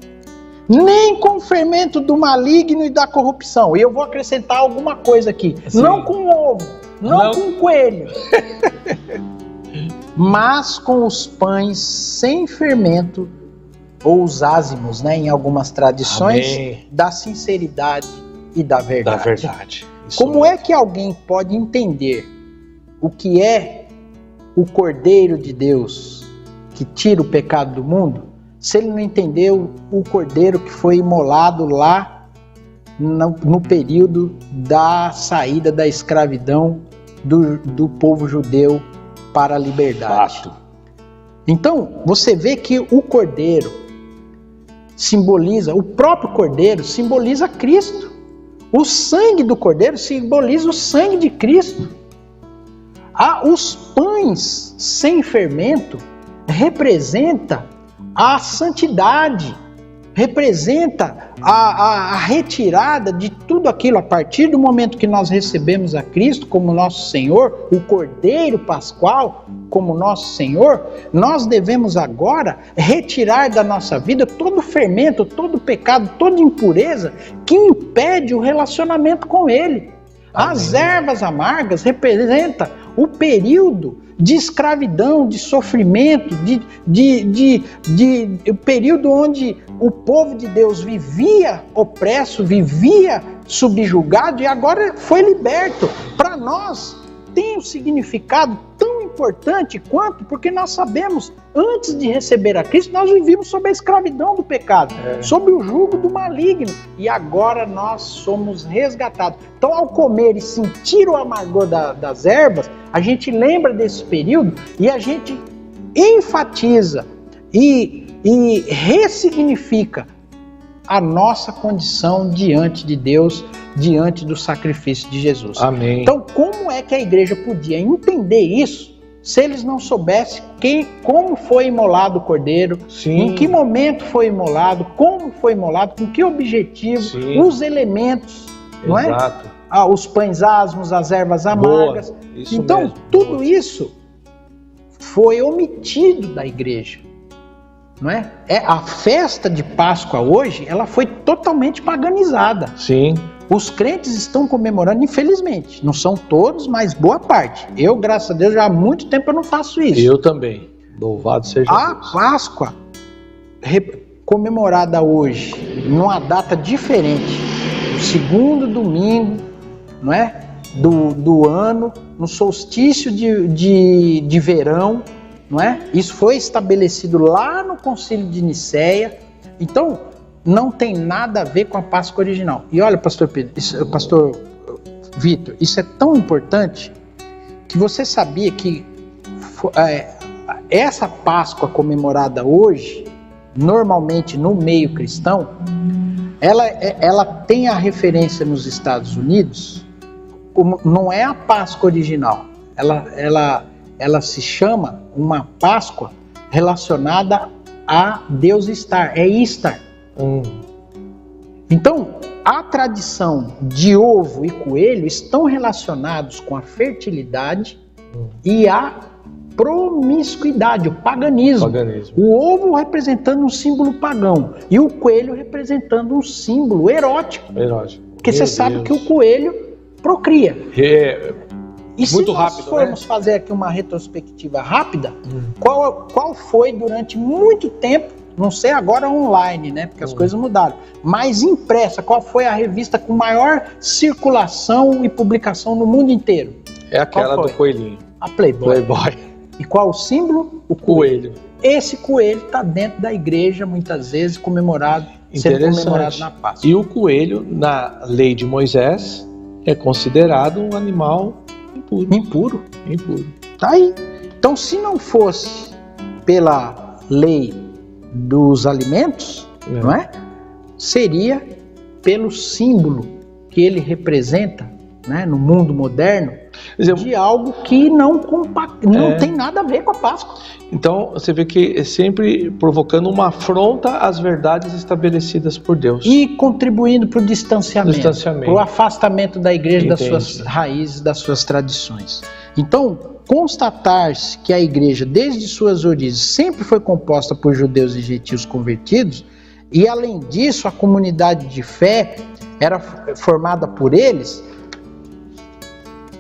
nem com fermento do maligno e da corrupção. E eu vou acrescentar alguma coisa aqui. Sim. Não com ovo, não com coelho. Mas com os pães sem fermento, ou os ázimos, em algumas tradições, da sinceridade e da verdade. Como é que alguém pode entender o que é o Cordeiro de Deus que tira o pecado do mundo, se ele não entendeu o Cordeiro que foi imolado lá no período da saída da escravidão do povo judeu para a liberdade? Fato. Então, você vê que o Cordeiro simboliza, o próprio Cordeiro simboliza Cristo. O sangue do Cordeiro simboliza o sangue de Cristo. Os pães sem fermento representa a santidade, representa a retirada de tudo aquilo. A partir do momento que nós recebemos a Cristo como nosso Senhor, o Cordeiro Pascual como nosso Senhor, nós devemos agora retirar da nossa vida todo fermento, todo pecado, toda impureza que impede o relacionamento com Ele. Amém. As ervas amargas representam o período de escravidão, de sofrimento, o período onde o povo de Deus vivia opresso, vivia subjugado e agora foi liberto. Para nós tem um significado tão importante quanto, porque nós sabemos, antes de receber a Cristo, nós vivíamos sob a escravidão do pecado, sob o jugo do maligno, e agora nós somos resgatados. Então, ao comer e sentir o amargor das ervas, a gente lembra desse período e a gente enfatiza e ressignifica a nossa condição diante de Deus, diante do sacrifício de Jesus. Amém. Então, como é que a igreja podia entender isso se eles não soubessem como foi imolado o cordeiro, Sim. em que momento foi imolado, como foi imolado, com que objetivo, Sim. os elementos, não é? Exato. Os pães asmos, as ervas amargas. Boa. Isso Então, mesmo. tudo isso foi omitido da igreja. Não é? A festa de Páscoa hoje, ela foi totalmente paganizada. Sim. Os crentes estão comemorando, infelizmente. Não são todos, mas boa parte. Eu, graças a Deus, já há muito tempo eu não faço isso. Eu também. Louvado seja A Deus. Páscoa, comemorada hoje, numa data diferente, no segundo domingo, não é? Do ano, no solstício de verão, não é? Isso foi estabelecido lá no Concílio de Nicéia. Então, não tem nada a ver com a Páscoa original. E olha, pastor Vitor, isso é tão importante que você sabia que essa Páscoa comemorada hoje, normalmente no meio cristão, ela tem a referência nos Estados Unidos, como não é a Páscoa original. Ela se chama uma Páscoa relacionada a Deus Estar, é Istar. Então, a tradição de ovo e coelho estão relacionados com a fertilidade e a promiscuidade, o paganismo. O ovo representando um símbolo pagão e o coelho representando um símbolo erótico. Porque você sabe que o coelho procria. E se nós formos fazer aqui uma retrospectiva rápida, qual foi durante muito tempo, não sei agora online, né? Porque as coisas mudaram, mas impressa, qual foi a revista com maior circulação e publicação no mundo inteiro? É aquela do coelhinho. A Playboy. E qual o símbolo? O coelho. Esse coelho está dentro da igreja, muitas vezes, comemorado, sendo comemorado na Páscoa. E o coelho, na lei de Moisés, é considerado um animal impuro. Tá aí. Então, se não fosse pela lei dos alimentos, não é? Seria pelo símbolo que ele representa, né, no mundo moderno, de algo que não tem nada a ver com a Páscoa. Então, você vê que é sempre provocando uma afronta às verdades estabelecidas por Deus. E contribuindo para o distanciamento, para o afastamento da igreja das suas raízes, das suas tradições. Então, constatar-se que a igreja, desde suas origens, sempre foi composta por judeus e gentios convertidos, e além disso, a comunidade de fé era formada por eles,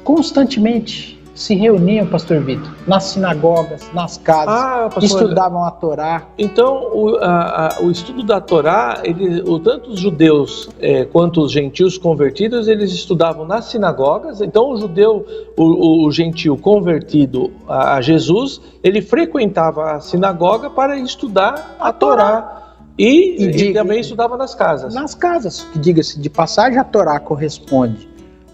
constantemente se reuniam, pastor Vitor, nas sinagogas, nas casas, estudavam a Torá. Então, o estudo da Torá, tanto os judeus quanto os gentios convertidos, eles estudavam nas sinagogas. Então, o judeu, o gentio convertido a Jesus, ele frequentava a sinagoga para estudar a Torá. E também estudava nas casas. Nas casas, que diga-se de passagem, a Torá corresponde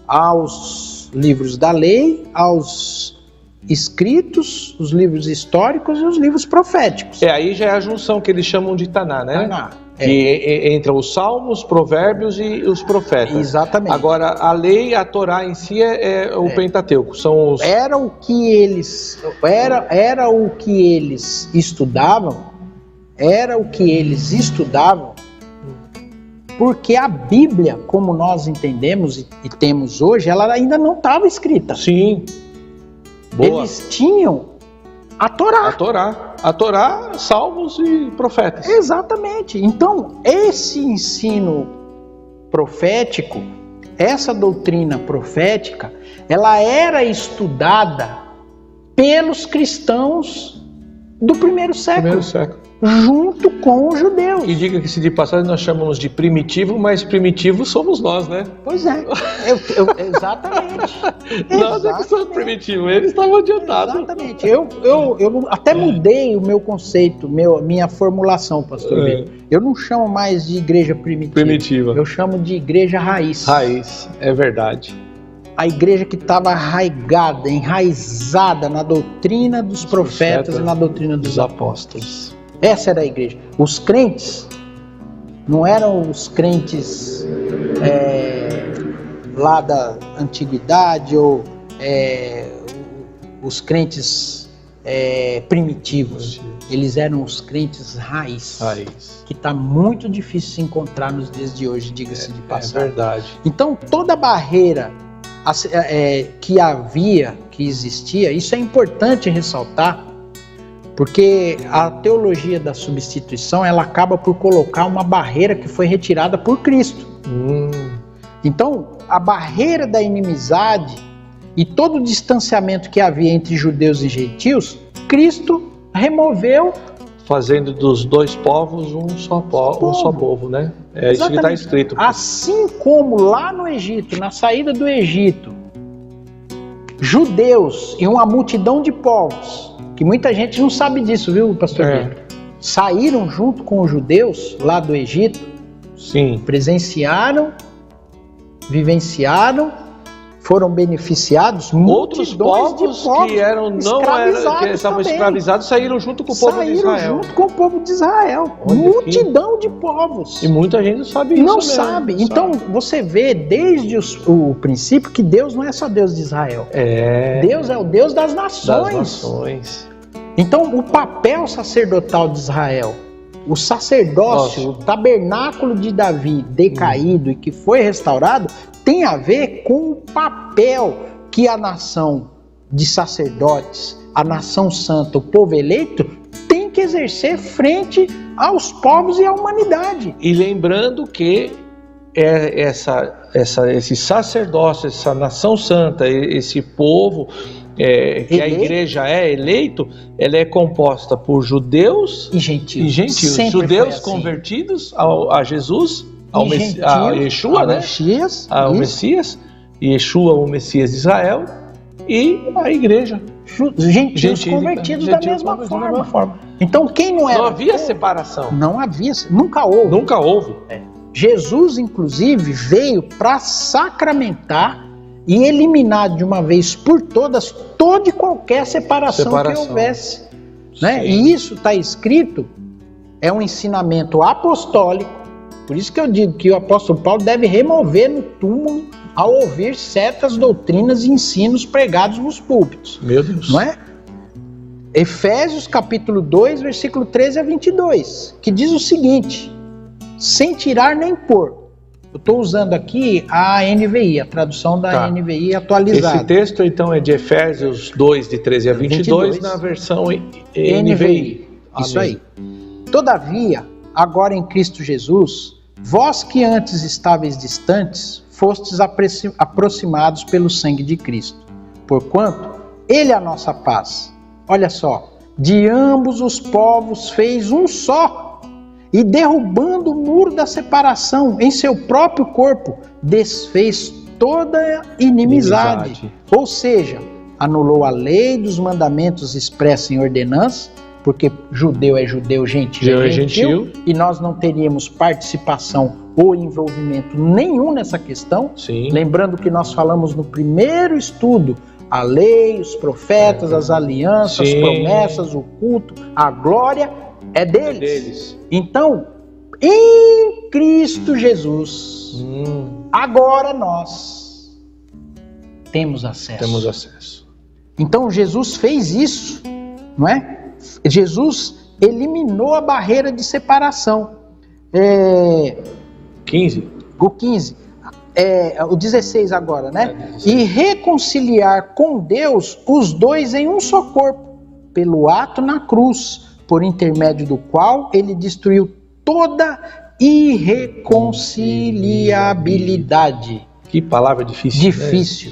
aos livros da lei, aos escritos, os livros históricos e os livros proféticos. Aí já é a junção que eles chamam de Taná, né? Taná. Que entra os salmos, os provérbios e os profetas. Exatamente. Agora, a lei, a Torá em si é o Pentateuco. São os... Era o que eles estudavam, porque a Bíblia, como nós entendemos e temos hoje, ela ainda não estava escrita. Sim. Boa. Eles tinham a Torá. A Torá, salmos e profetas. Exatamente. Então, esse ensino profético, essa doutrina profética, ela era estudada pelos cristãos do primeiro século. Junto com os judeus. E diga-se de passagem, nós chamamos de primitivo, mas primitivos somos nós, né? Pois é, exatamente. Nós é que somos primitivos, eles estavam adiantados. Exatamente. Eu até mudei o meu conceito, minha formulação, pastor Vitor. Eu não chamo mais de igreja primitiva. Eu chamo de igreja raiz. Raiz, é verdade. A igreja que estava arraigada, enraizada na doutrina dos profetas e na doutrina dos apóstolos. Essa era a igreja. Os crentes não eram os crentes lá da antiguidade ou os crentes primitivos. Eles eram os crentes raiz. Que está muito difícil se encontrar nos dias de hoje, diga-se de passagem. É verdade. Então, toda barreira que existia, isso é importante ressaltar, porque a teologia da substituição, ela acaba por colocar uma barreira que foi retirada por Cristo. Então, a barreira da inimizade e todo o distanciamento que havia entre judeus e gentios, Cristo removeu, fazendo dos dois povos um só povo, né? É isso que está escrito. Assim como lá no Egito, na saída do Egito, judeus e uma multidão de povos, que muita gente não sabe disso, viu, pastor Pedro? Saíram junto com os judeus lá do Egito. Sim. Presenciaram, vivenciaram, foram beneficiados. Outros povos que estavam escravizados saíram junto com o povo de Israel. Saíram junto com o povo de Israel. Multidão de povos. E muita gente não sabe isso. Não sabe. Então você vê desde o princípio que Deus não é só Deus de Israel. Deus é o Deus das nações. Então o papel sacerdotal de Israel, o sacerdócio, o tabernáculo de Davi decaído e que foi restaurado, tem a ver com o papel que a nação de sacerdotes, a nação santa, o povo eleito, tem que exercer frente aos povos e à humanidade. E lembrando que esse sacerdócio, essa nação santa, esse povo que a igreja é eleito, ela é composta por judeus e gentios. Judeus convertidos a Jesus, a Yeshua, né? O Messias, Yeshua, o Messias de Israel, e a igreja. Gentios convertidos da mesma forma. Então quem não era... Não havia separação. Não havia, nunca houve. Jesus, inclusive, veio para sacramentar e eliminar de uma vez por todas toda e qualquer separação que houvesse. Né? E isso está escrito, é um ensinamento apostólico. Por isso que eu digo que o apóstolo Paulo deve remover no túmulo ao ouvir certas doutrinas e ensinos pregados nos púlpitos. Meu Deus. Não é? Efésios capítulo 2, versículo 13 a 22, que diz o seguinte: sem tirar nem pôr. Eu estou usando aqui a NVI, a tradução da NVI atualizada. Esse texto, então, é de Efésios 2, de 13 a 22, na versão NVI. Isso aí. Todavia, agora em Cristo Jesus, vós que antes estáveis distantes, fostes aproximados pelo sangue de Cristo. Porquanto, Ele é a nossa paz. Olha só, de ambos os povos fez um só, e derrubando o muro da separação em seu próprio corpo, desfez toda inimizade. Ou seja, anulou a lei dos mandamentos expressa em ordenança, porque judeu é judeu, gentil é gentil, e nós não teríamos participação ou envolvimento nenhum nessa questão. Sim. Lembrando que nós falamos no primeiro estudo, a lei, os profetas, as alianças, as promessas, o culto, a glória é deles. Então, em Cristo Jesus, agora nós temos acesso. Então Jesus fez isso, não é? Jesus eliminou a barreira de separação. 15. O 15. O 16 agora, né? E reconciliar com Deus os dois em um só corpo, pelo ato na cruz, por intermédio do qual ele destruiu toda irreconciliabilidade. Que palavra difícil. Difícil,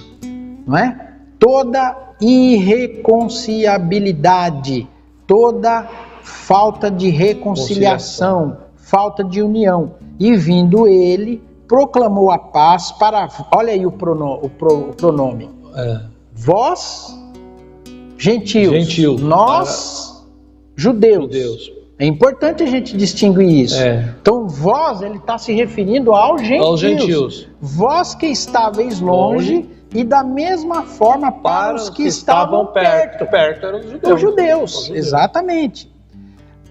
não é? Toda irreconciliabilidade, toda falta de reconciliação, falta de união. E vindo ele, proclamou a paz para... Olha aí o pronome. Vós, gentios. Nós, judeus. É importante a gente distinguir isso. Então, vós, ele está se referindo aos gentios. Vós que estáveis longe, e da mesma forma para os que estavam perto. Perto eram os judeus. Exatamente.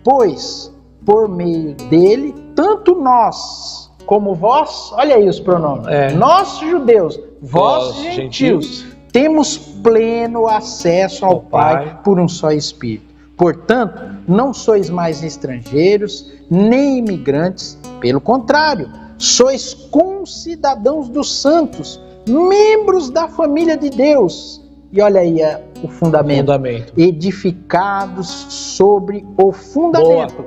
Pois, por meio dele, tanto nós como vós, olha aí os pronomes, nós judeus, vós gentios, temos pleno acesso ao Pai por um só Espírito. Portanto, não sois mais estrangeiros, nem imigrantes, pelo contrário, sois concidadãos dos santos, membros da família de Deus. E olha aí o fundamento. Edificados sobre o fundamento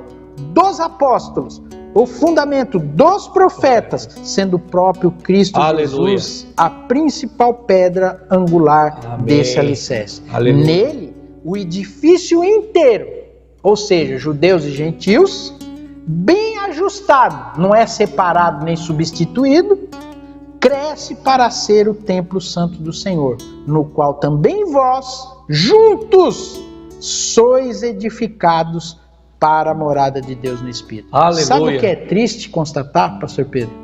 dos apóstolos, o fundamento dos profetas, sendo o próprio Cristo Jesus a principal pedra angular desse alicerce. Nele, o edifício inteiro, ou seja, judeus e gentios, bem ajustado, não é separado nem substituído, cresce para ser o templo santo do Senhor, no qual também vós, juntos, sois edificados para a morada de Deus no Espírito. Aleluia. Sabe o que é triste constatar, pastor Pedro?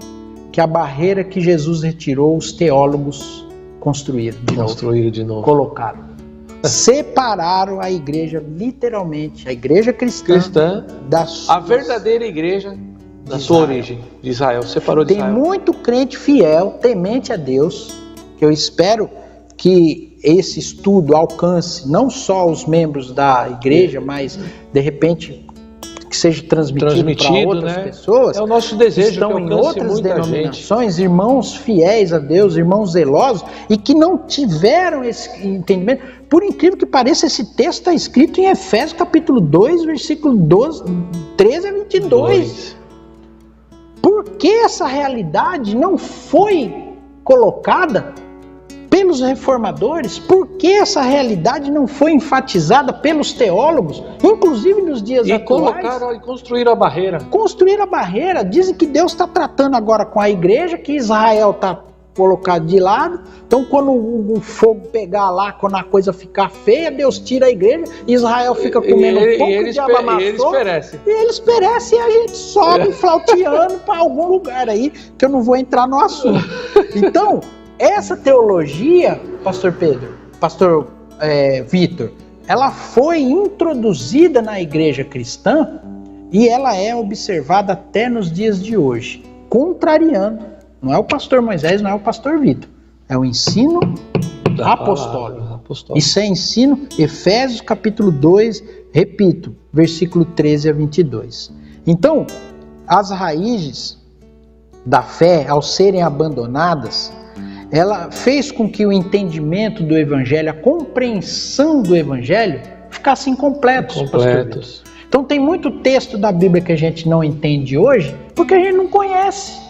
Que a barreira que Jesus retirou, os teólogos construíram de novo. Colocaram. Separaram a igreja, literalmente, a igreja cristã a verdadeira igreja da sua origem, de Israel. Separou de Israel. Tem muito crente fiel, temente a Deus, que eu espero que esse estudo alcance não só os membros da igreja, mas de repente que seja transmitido para outras pessoas. É o nosso desejo, que estão que em outras denominações, gente. Irmãos fiéis a Deus, irmãos zelosos, e que não tiveram esse entendimento. Por incrível que pareça, esse texto está escrito em Efésios capítulo 2, versículo 13 a 22. Por que essa realidade não foi colocada pelos reformadores? Por que essa realidade não foi enfatizada pelos teólogos, inclusive nos dias atuais? Colocaram e construíram a barreira. Construíram a barreira. Dizem que Deus está tratando agora com a igreja, que Israel está colocado de lado. Então, quando o fogo pegar lá, quando a coisa ficar feia, Deus tira a igreja, Israel fica comendo um pouco de abamaçô. E eles perecem e a gente sobe flauteando para algum lugar aí, que eu não vou entrar no assunto. Então, essa teologia, pastor Pedro, pastor Vitor, ela foi introduzida na igreja cristã e ela é observada até nos dias de hoje, contrariando. Não é o pastor Moisés, não é o pastor Vitor. É o ensino apostólico. Isso é ensino, Efésios capítulo 2, repito, versículo 13 a 22. Então, as raízes da fé, ao serem abandonadas, ela fez com que o entendimento do Evangelho, a compreensão do Evangelho, ficassem incompletos. Então tem muito texto da Bíblia que a gente não entende hoje, porque a gente não conhece.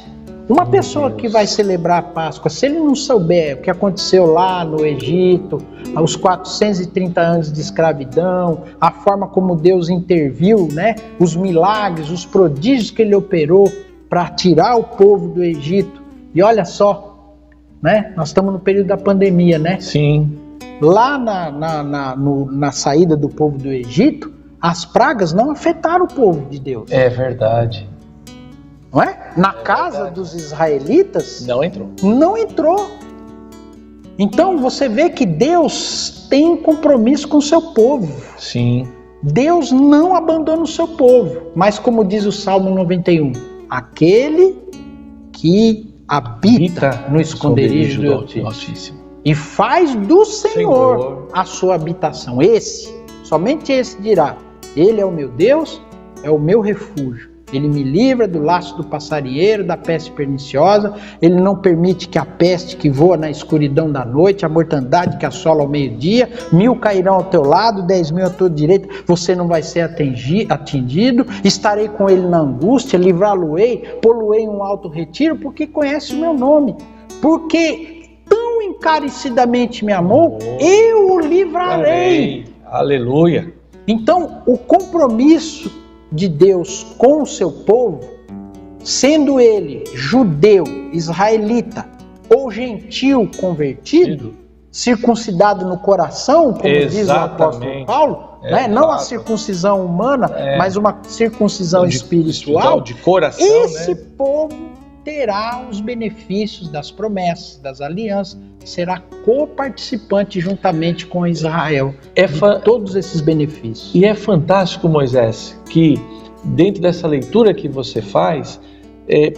Uma pessoa que vai celebrar a Páscoa, se ele não souber o que aconteceu lá no Egito, os 430 anos de escravidão, a forma como Deus interviu, né? Os milagres, os prodígios que ele operou para tirar o povo do Egito. E olha só, né? Nós estamos no período da pandemia, né? Sim. Lá na saída do povo do Egito, as pragas não afetaram o povo de Deus. É verdade. Não é? Na casa dos israelitas, não entrou. Então você vê que Deus tem compromisso com o seu povo. Sim. Deus não abandona o seu povo. Mas como diz o Salmo 91, aquele que habita no esconderijo do Altíssimo e faz do Senhor a sua habitação. Somente esse dirá, ele é o meu Deus, é o meu refúgio. Ele me livra do laço do passarinheiro, da peste perniciosa. Ele não permite que a peste que voa na escuridão da noite, a mortandade que assola ao meio-dia, 1000 cairão ao teu lado, 10.000 à tua direita, você não vai ser atingido. Estarei com ele na angústia, livrá-lo-ei, pô-lo-ei em um alto retiro, porque conhece o meu nome. Porque tão encarecidamente me amou, eu o livrarei. Aleluia. Então, o compromisso de Deus com o seu povo, sendo ele judeu, israelita ou gentil convertido, circuncidado no coração, como diz o apóstolo Paulo, né? Não a circuncisão humana, mas uma circuncisão espiritual, de coração. Esse povo terá os benefícios das promessas, das alianças, será coparticipante juntamente com Israel de todos esses benefícios. E é fantástico, Moisés, que dentro dessa leitura que você faz,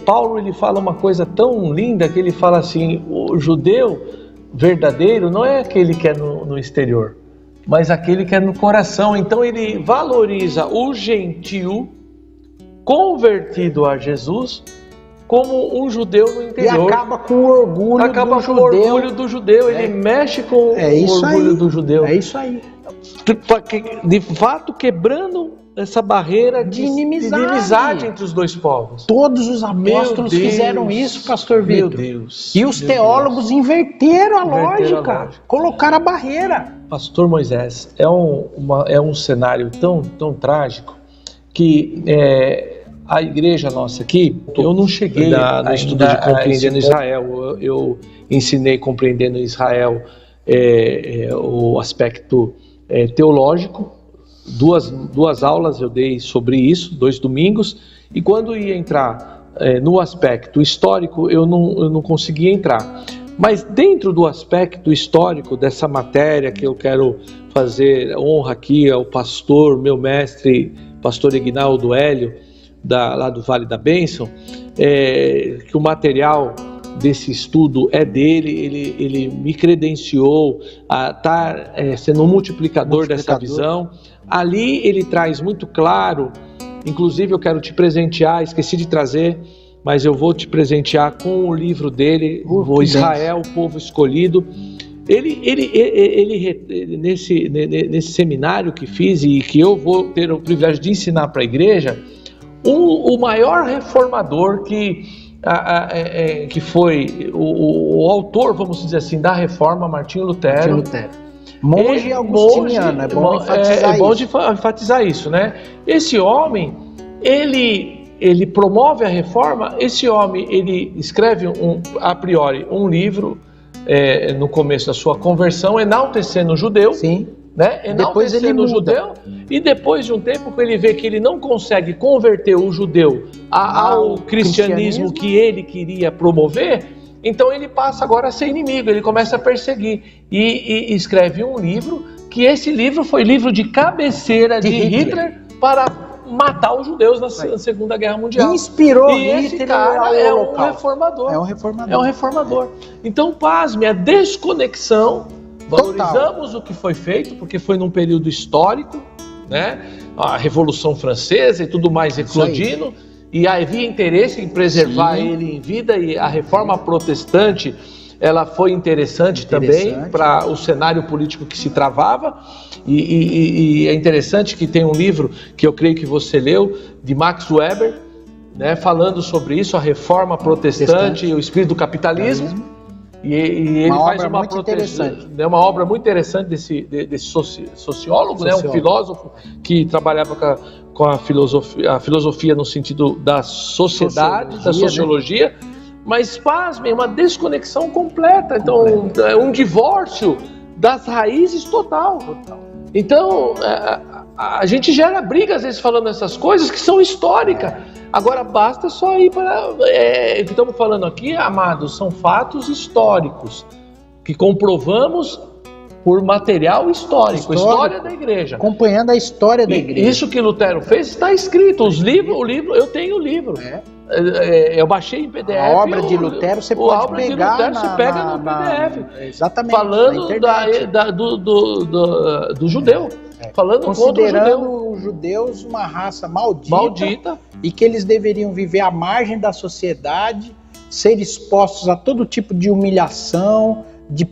Paulo ele fala uma coisa tão linda que ele fala assim: o judeu verdadeiro não é aquele que é no exterior, mas aquele que é no coração. Então ele valoriza o gentil convertido a Jesus como um judeu no interior. E acaba com o orgulho do judeu. Ele mexe com o orgulho do judeu. É isso aí. De fato, quebrando essa barreira de inimizade entre os dois povos. Todos os apóstolos fizeram isso, pastor Vitor. Meu Deus. E os teólogos inverteram a lógica, colocaram a barreira. Pastor Moisés, é um cenário tão trágico que a igreja nossa aqui, eu não cheguei no estudo de Compreendendo Israel. Eu ensinei Compreendendo Israel o aspecto teológico. Duas aulas eu dei sobre isso, 2 domingos, e quando ia entrar no aspecto histórico, eu não conseguia entrar. Mas dentro do aspecto histórico dessa matéria que eu quero fazer honra aqui ao pastor, meu mestre, pastor Ignaldo Hélio, lá do Vale da Bênção, que o material desse estudo é dele, ele me credenciou a estar sendo um multiplicador dessa visão. Ali ele traz muito claro, inclusive eu quero te presentear, esqueci de trazer, mas eu vou te presentear com o livro dele, o Israel, o Povo Escolhido. Ele nesse seminário que fiz e que eu vou ter o privilégio de ensinar para a igreja, o maior reformador que foi o autor, vamos dizer assim, da reforma, Martinho Lutero. Monge augustiniano, é bom enfatizar isso. De enfatizar isso, né? Esse homem, ele promove a reforma. Esse homem, ele escreve a priori um livro no começo da sua conversão, enaltecendo o judeu. Sim. Né? Depois ele muda. O judeu, e depois de um tempo que ele vê que ele não consegue converter o judeu ao cristianismo que ele queria promover, então ele passa agora a ser inimigo, ele começa a perseguir e escreve um livro, que esse livro foi livro de cabeceira de Hitler para matar os judeus na Segunda Guerra Mundial. Inspirou e esse cara é um reformador. É um reformador. Então, pasme, a desconexão. Valorizamos o que foi feito, porque foi num período histórico, né? A Revolução Francesa e tudo mais eclodindo, e havia interesse em preservar ele em vida, e a reforma protestante, ela foi interessante também para o cenário político que se travava, e é interessante que tem um livro que eu creio que você leu, de Max Weber, né? Falando sobre isso, a reforma protestante e o espírito do capitalismo. E ele faz uma obra muito interessante desse sociólogo, né? Um filósofo que trabalhava com a filosofia no sentido da sociedade, da sociologia, né? Mas pasmem, uma desconexão completa. Então, é um divórcio das raízes total. Então, a gente gera briga às vezes falando essas coisas que são históricas. Agora basta só ir para... o que estamos falando aqui, amados, são fatos históricos que comprovamos por material histórico, história da igreja. Acompanhando a história da igreja. Isso que Lutero fez está escrito. O livro, eu tenho o livro. Eu baixei em PDF. A obra de Lutero você pode pegar você pega no PDF. Exatamente. Falando do judeu. Falando considerando os judeus uma raça maldita e que eles deveriam viver à margem da sociedade, ser expostos a todo tipo de humilhação, de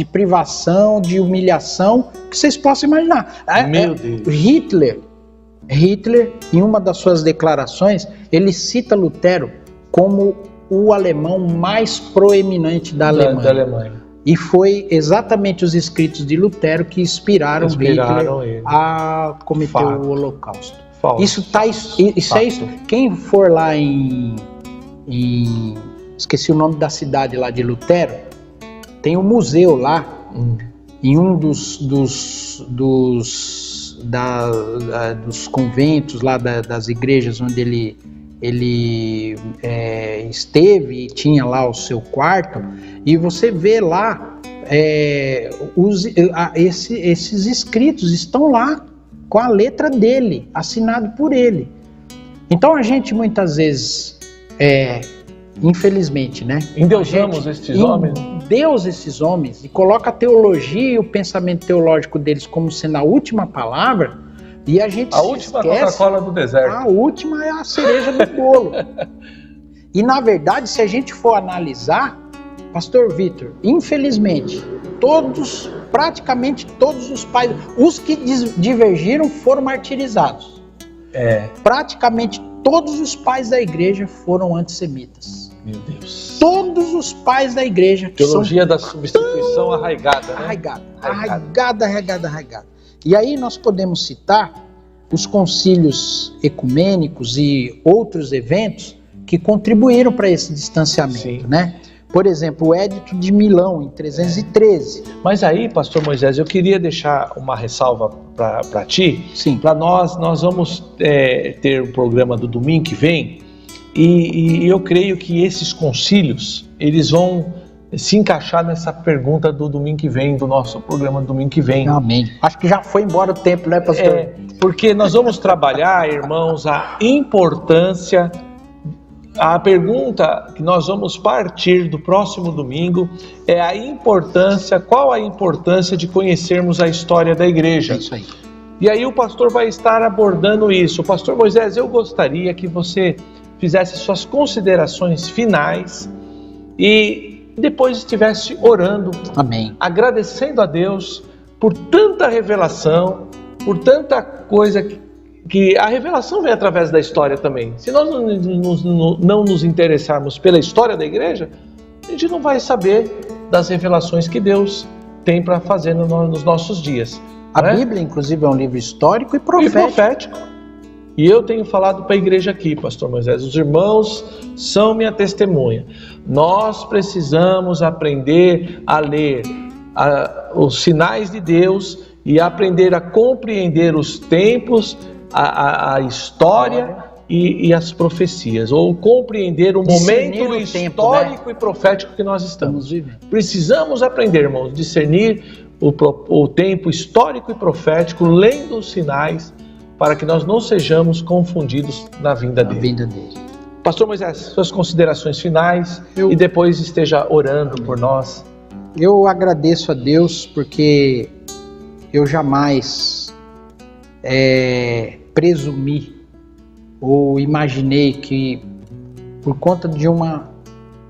privação, de humilhação, que vocês possam imaginar. Meu Deus. Hitler, em uma das suas declarações, ele cita Lutero como o alemão mais proeminente da Alemanha. E foi exatamente os escritos de Lutero que inspiraram Hitler a cometer o Holocausto. Isso é isso. Quem for lá em esqueci o nome da cidade lá de Lutero, tem um museu lá, em um dos conventos lá das igrejas onde ele esteve e tinha lá o seu quarto, e você vê lá esses escritos estão lá com a letra dele, assinado por ele. Então a gente muitas vezes, infelizmente, né? Endeusamos estes homens. Deus esses homens e coloca a teologia e o pensamento teológico deles como sendo a última palavra, e a gente a última Coca-Cola do deserto. A última é a cereja do bolo. E na verdade, se a gente for analisar, Pastor Vitor, infelizmente, praticamente todos os pais, os que divergiram foram martirizados. Praticamente todos os pais da igreja foram antissemitas. Meu Deus. Todos os pais da igreja. Teologia da substituição arraigada, né? Arraigada. E aí nós podemos citar os concílios ecumênicos e outros eventos que contribuíram para esse distanciamento, né? Por exemplo, o Édito de Milão, em 313. Mas aí, pastor Moisés, eu queria deixar uma ressalva para ti. Sim. Para nós vamos ter um programa do domingo que vem, e eu creio que esses concílios, eles vão se encaixar nessa pergunta do domingo que vem, do nosso programa do domingo que vem. Amém. Acho que já foi embora o tempo, né, pastor? Porque nós vamos trabalhar, irmãos, a importância. A pergunta que nós vamos partir do próximo domingo é qual a importância de conhecermos a história da igreja. É isso aí. E aí o pastor vai estar abordando isso. Pastor Moisés, eu gostaria que você fizesse suas considerações finais e depois estivesse orando. Amém. Agradecendo a Deus por tanta revelação, por tanta coisa que a revelação vem através da história também. Se nós não nos interessarmos pela história da igreja, a gente não vai saber das revelações que Deus tem para fazer nos nossos dias. A Bíblia, inclusive, é um livro histórico e profético. E eu tenho falado para a igreja aqui, pastor Moisés, os irmãos são minha testemunha. Nós precisamos aprender a ler os sinais de Deus e aprender a compreender os tempos, a história e as profecias, ou compreender o momento histórico e profético que nós estamos vivendo. Precisamos aprender, irmãos, discernir o tempo histórico e profético, lendo os sinais, para que nós não sejamos confundidos na vinda dele. Pastor Moisés, suas considerações finais e depois esteja orando por nós. Eu agradeço a Deus porque eu jamais presumi ou imaginei que, por conta de uma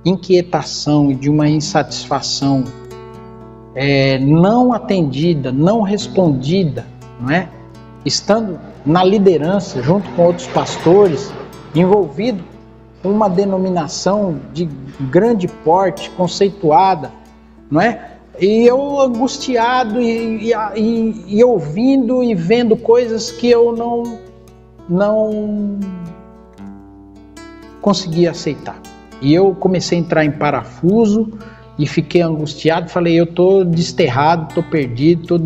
inquietação e de uma insatisfação não atendida, não respondida, não é? Estando na liderança, junto com outros pastores, envolvido com uma denominação de grande porte, conceituada, não é? E eu angustiado e ouvindo e vendo coisas que eu não conseguia aceitar. E eu comecei a entrar em parafuso e fiquei angustiado. Falei, eu estou desterrado, estou perdido, estou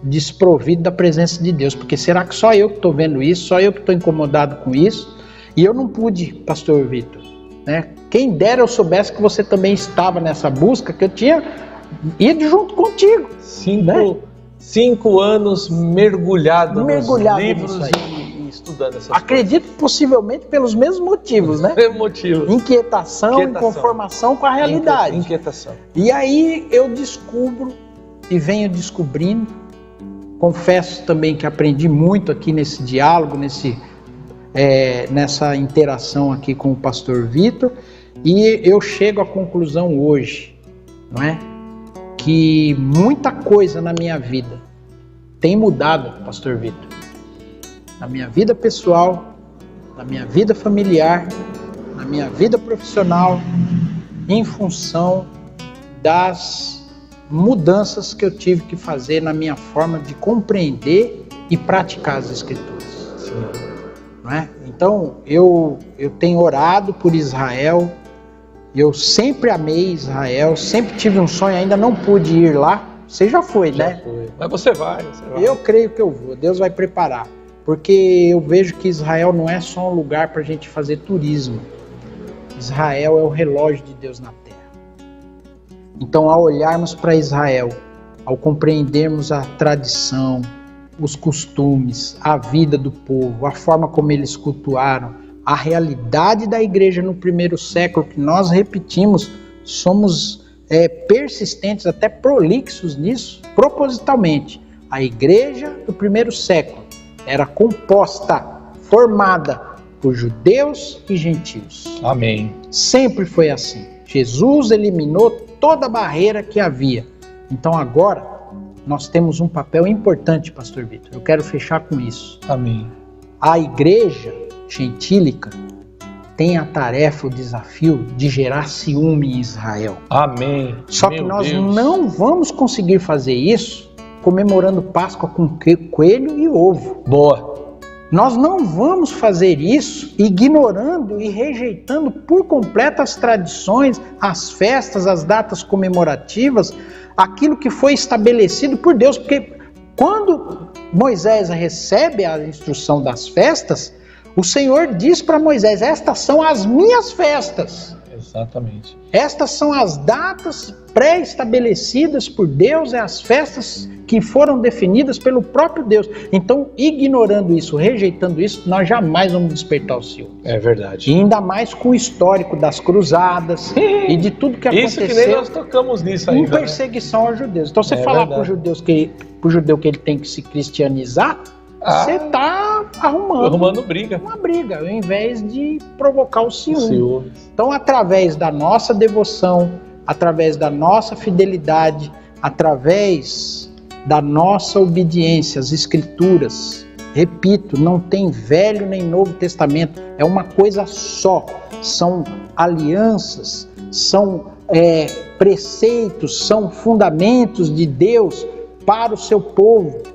desprovido da presença de Deus. Porque será que só eu que estou vendo isso? Só eu que estou incomodado com isso? E eu não pude, pastor Vitor, né? Quem dera eu soubesse que você também estava nessa busca, que eu tinha ido junto contigo. 5 anos mergulhado nos livros e estudando essas Acredito coisas. Possivelmente pelos mesmos motivos, né? Inquietação, inconformação com a realidade. Inquietação. E aí eu descubro e venho descobrindo, confesso também que aprendi muito aqui nesse diálogo, nessa interação aqui com o pastor Vitor, e eu chego à conclusão hoje, não é? Que muita coisa na minha vida tem mudado, pastor Vitor. Na minha vida pessoal, na minha vida familiar, na minha vida profissional, em função das mudanças que eu tive que fazer na minha forma de compreender e praticar as Escrituras. Sim. Não é? Então, eu tenho orado por Israel. Eu sempre amei Israel, sempre tive um sonho, ainda não pude ir lá. Você já foi, né? Foi. Mas você vai. Eu creio que eu vou, Deus vai preparar. Porque eu vejo que Israel não é só um lugar para a gente fazer turismo. Israel é o relógio de Deus na terra. Então, ao olharmos para Israel, ao compreendermos a tradição, os costumes, a vida do povo, a forma como eles cultuaram, a realidade da igreja no primeiro século, que nós repetimos, somos persistentes, até prolixos nisso, propositalmente. A igreja do primeiro século era composta, formada por judeus e gentios. Amém. Sempre foi assim. Jesus eliminou toda a barreira que havia. Então agora nós temos um papel importante, pastor Vitor. Eu quero fechar com isso. Amém. A igreja gentílica tem a tarefa, o desafio de gerar ciúme em Israel. Amém. Só que nós não vamos conseguir fazer isso comemorando Páscoa com coelho e ovo. Boa. Nós não vamos fazer isso ignorando e rejeitando por completo as tradições, as festas, as datas comemorativas, aquilo que foi estabelecido por Deus. Porque quando Moisés recebe a instrução das festas, o Senhor diz para Moisés: estas são as minhas festas. Exatamente. Estas são as datas pré-estabelecidas por Deus, as festas que foram definidas pelo próprio Deus. Então, ignorando isso, rejeitando isso, nós jamais vamos despertar o ciúme. É verdade. E ainda mais com o histórico das cruzadas e de tudo que aconteceu. Isso que nem nós tocamos nisso ainda. Em perseguição aos judeus. Então, você falar para o judeu que ele tem que se cristianizar, você está arrumando briga. Uma briga, ao invés de provocar o ciúme. Então, através da nossa devoção, através da nossa fidelidade, através da nossa obediência às Escrituras, repito, não tem Velho nem Novo Testamento, é uma coisa só. São alianças, são preceitos, são fundamentos de Deus para o seu povo.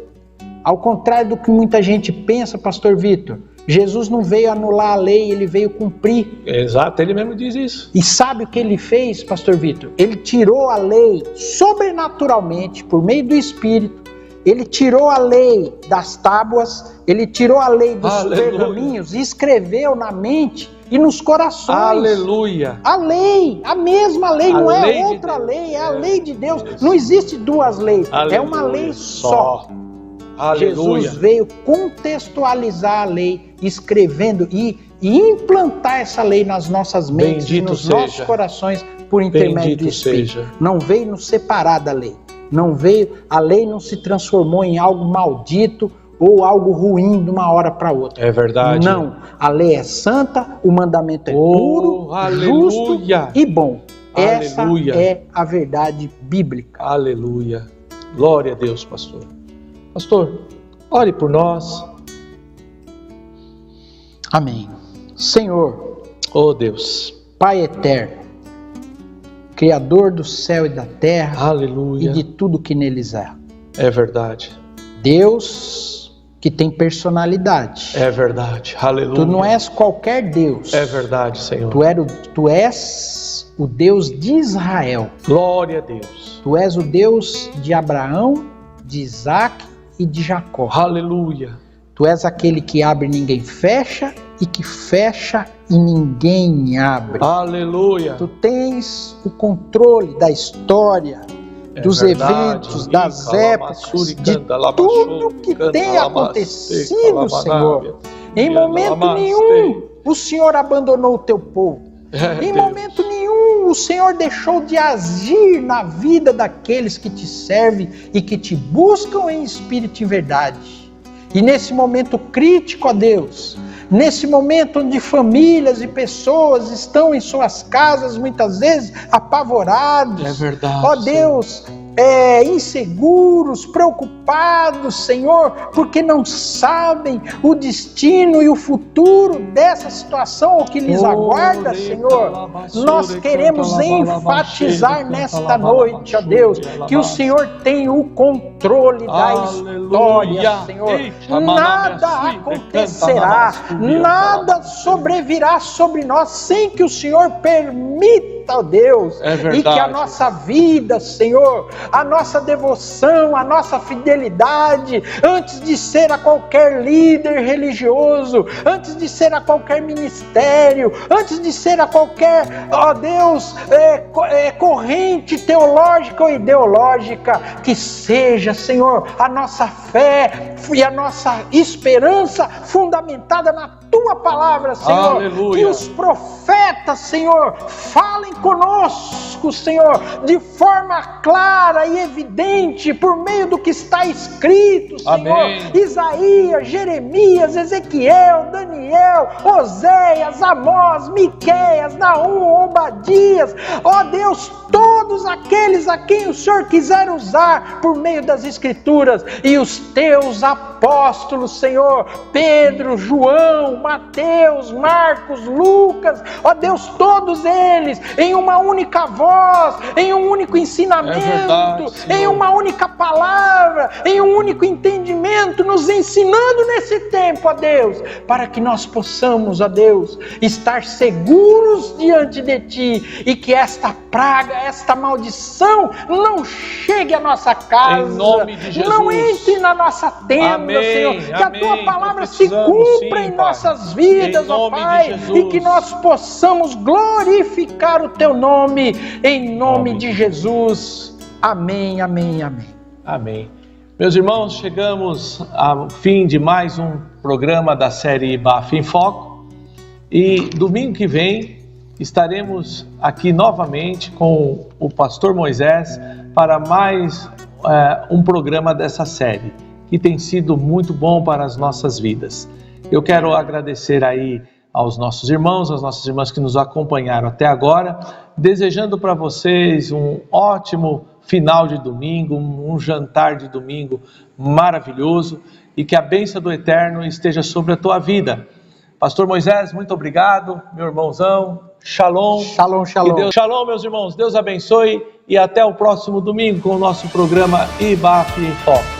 Ao contrário do que muita gente pensa, pastor Vitor, Jesus não veio anular a lei, ele veio cumprir. Exato, ele mesmo diz isso. E sabe o que ele fez, pastor Vitor? Ele tirou a lei sobrenaturalmente, por meio do Espírito. Ele tirou a lei das tábuas, ele tirou a lei dos pergaminhos e escreveu na mente e nos corações. Aleluia. A lei, a mesma lei, não é outra lei, é a lei de Deus. Não existe duas leis, é uma lei só. Aleluia. Jesus veio contextualizar a lei, escrevendo e implantar essa lei nas nossas mentes, Bendito nos seja. nossos corações, por intermédio do Espírito. Seja. Não veio nos separar da lei. A lei não se transformou em algo maldito ou algo ruim de uma hora para outra. É verdade. Não, a lei é santa, o mandamento é puro, justo e bom. Essa é a verdade bíblica. Aleluia. Glória a Deus, pastor. Pastor, ore por nós. Amém. Senhor, oh Deus, Pai eterno, Criador do céu e da terra, aleluia, e de tudo que neles há. É verdade. Deus que tem personalidade. É verdade. Aleluia. Tu não és qualquer Deus. É verdade, Senhor. Tu és o Deus de Israel. Glória a Deus. Tu és o Deus de Abraão, de Isaac e de Jacó. Aleluia. Tu és aquele que abre e ninguém fecha, e que fecha e ninguém abre. Aleluia. Tu tens o controle da história, dos eventos, das épocas, de tudo que tem acontecido, Senhor. Em momento nenhum o Senhor abandonou o teu povo. Em momento nenhum o Senhor deixou de agir na vida daqueles que te servem e que te buscam em espírito e verdade. E nesse momento crítico, ó Deus, nesse momento onde famílias e pessoas estão em suas casas, muitas vezes apavorados, é verdade, ó Deus, inseguros, preocupados, Senhor, porque não sabem o destino e o futuro dessa situação, o que lhes aguarda, Senhor. Nós queremos enfatizar nesta noite, ó Deus, que o Senhor tem o controle da história, Senhor. Nada acontecerá, nada sobrevirá sobre nós sem que o Senhor permita, ó Deus, e que a nossa vida, Senhor, a nossa devoção, a nossa fidelidade, antes de ser a qualquer líder religioso, antes de ser a qualquer ministério, antes de ser a qualquer, ó Deus, corrente teológica ou ideológica, que seja, Senhor, a nossa fé e a nossa esperança fundamentada na tua palavra, Senhor. Aleluia. Que os profetas, Senhor, falem conosco, Senhor, de forma clara e evidente, por meio do que está escrito, Senhor. Amém. Isaías, Jeremias, Ezequiel, Daniel, Oséias, Amós, Miqueias, Naum, Obadias, ó Deus, todos aqueles a quem o Senhor quiser usar por meio das Escrituras, e os teus apóstolos, Senhor, Pedro, João, Mateus, Marcos, Lucas, ó Deus, todos eles em uma única voz, em um único ensinamento, verdade, em uma única palavra, em um único entendimento, nos ensinando nesse tempo, ó Deus, para que nós possamos, ó Deus, estar seguros diante de Ti, e que esta praga, esta maldição não chegue à nossa casa, em nome de Jesus. não entre na nossa tenda, Amém, Senhor, que a Tua amém. palavra se cumpra em nossas vidas, Em ó nome Pai, de Jesus. e que nós possamos glorificar o Teu nome, em nome de Jesus. Amém, amém, amém. Amém. Meus irmãos, chegamos ao fim de mais um programa da série IBAF em Foco, e domingo que vem estaremos aqui novamente com o pastor Moisés para mais um programa dessa série, que tem sido muito bom para as nossas vidas. Eu quero agradecer aí aos nossos irmãos, às nossas irmãs que nos acompanharam até agora, desejando para vocês um ótimo final de domingo, um jantar de domingo maravilhoso, e que a bênção do Eterno esteja sobre a tua vida. Pastor Moisés, muito obrigado, meu irmãozão, shalom. Shalom, shalom. Shalom, meus irmãos, Deus abençoe, e até o próximo domingo com o nosso programa IBAF em Foco.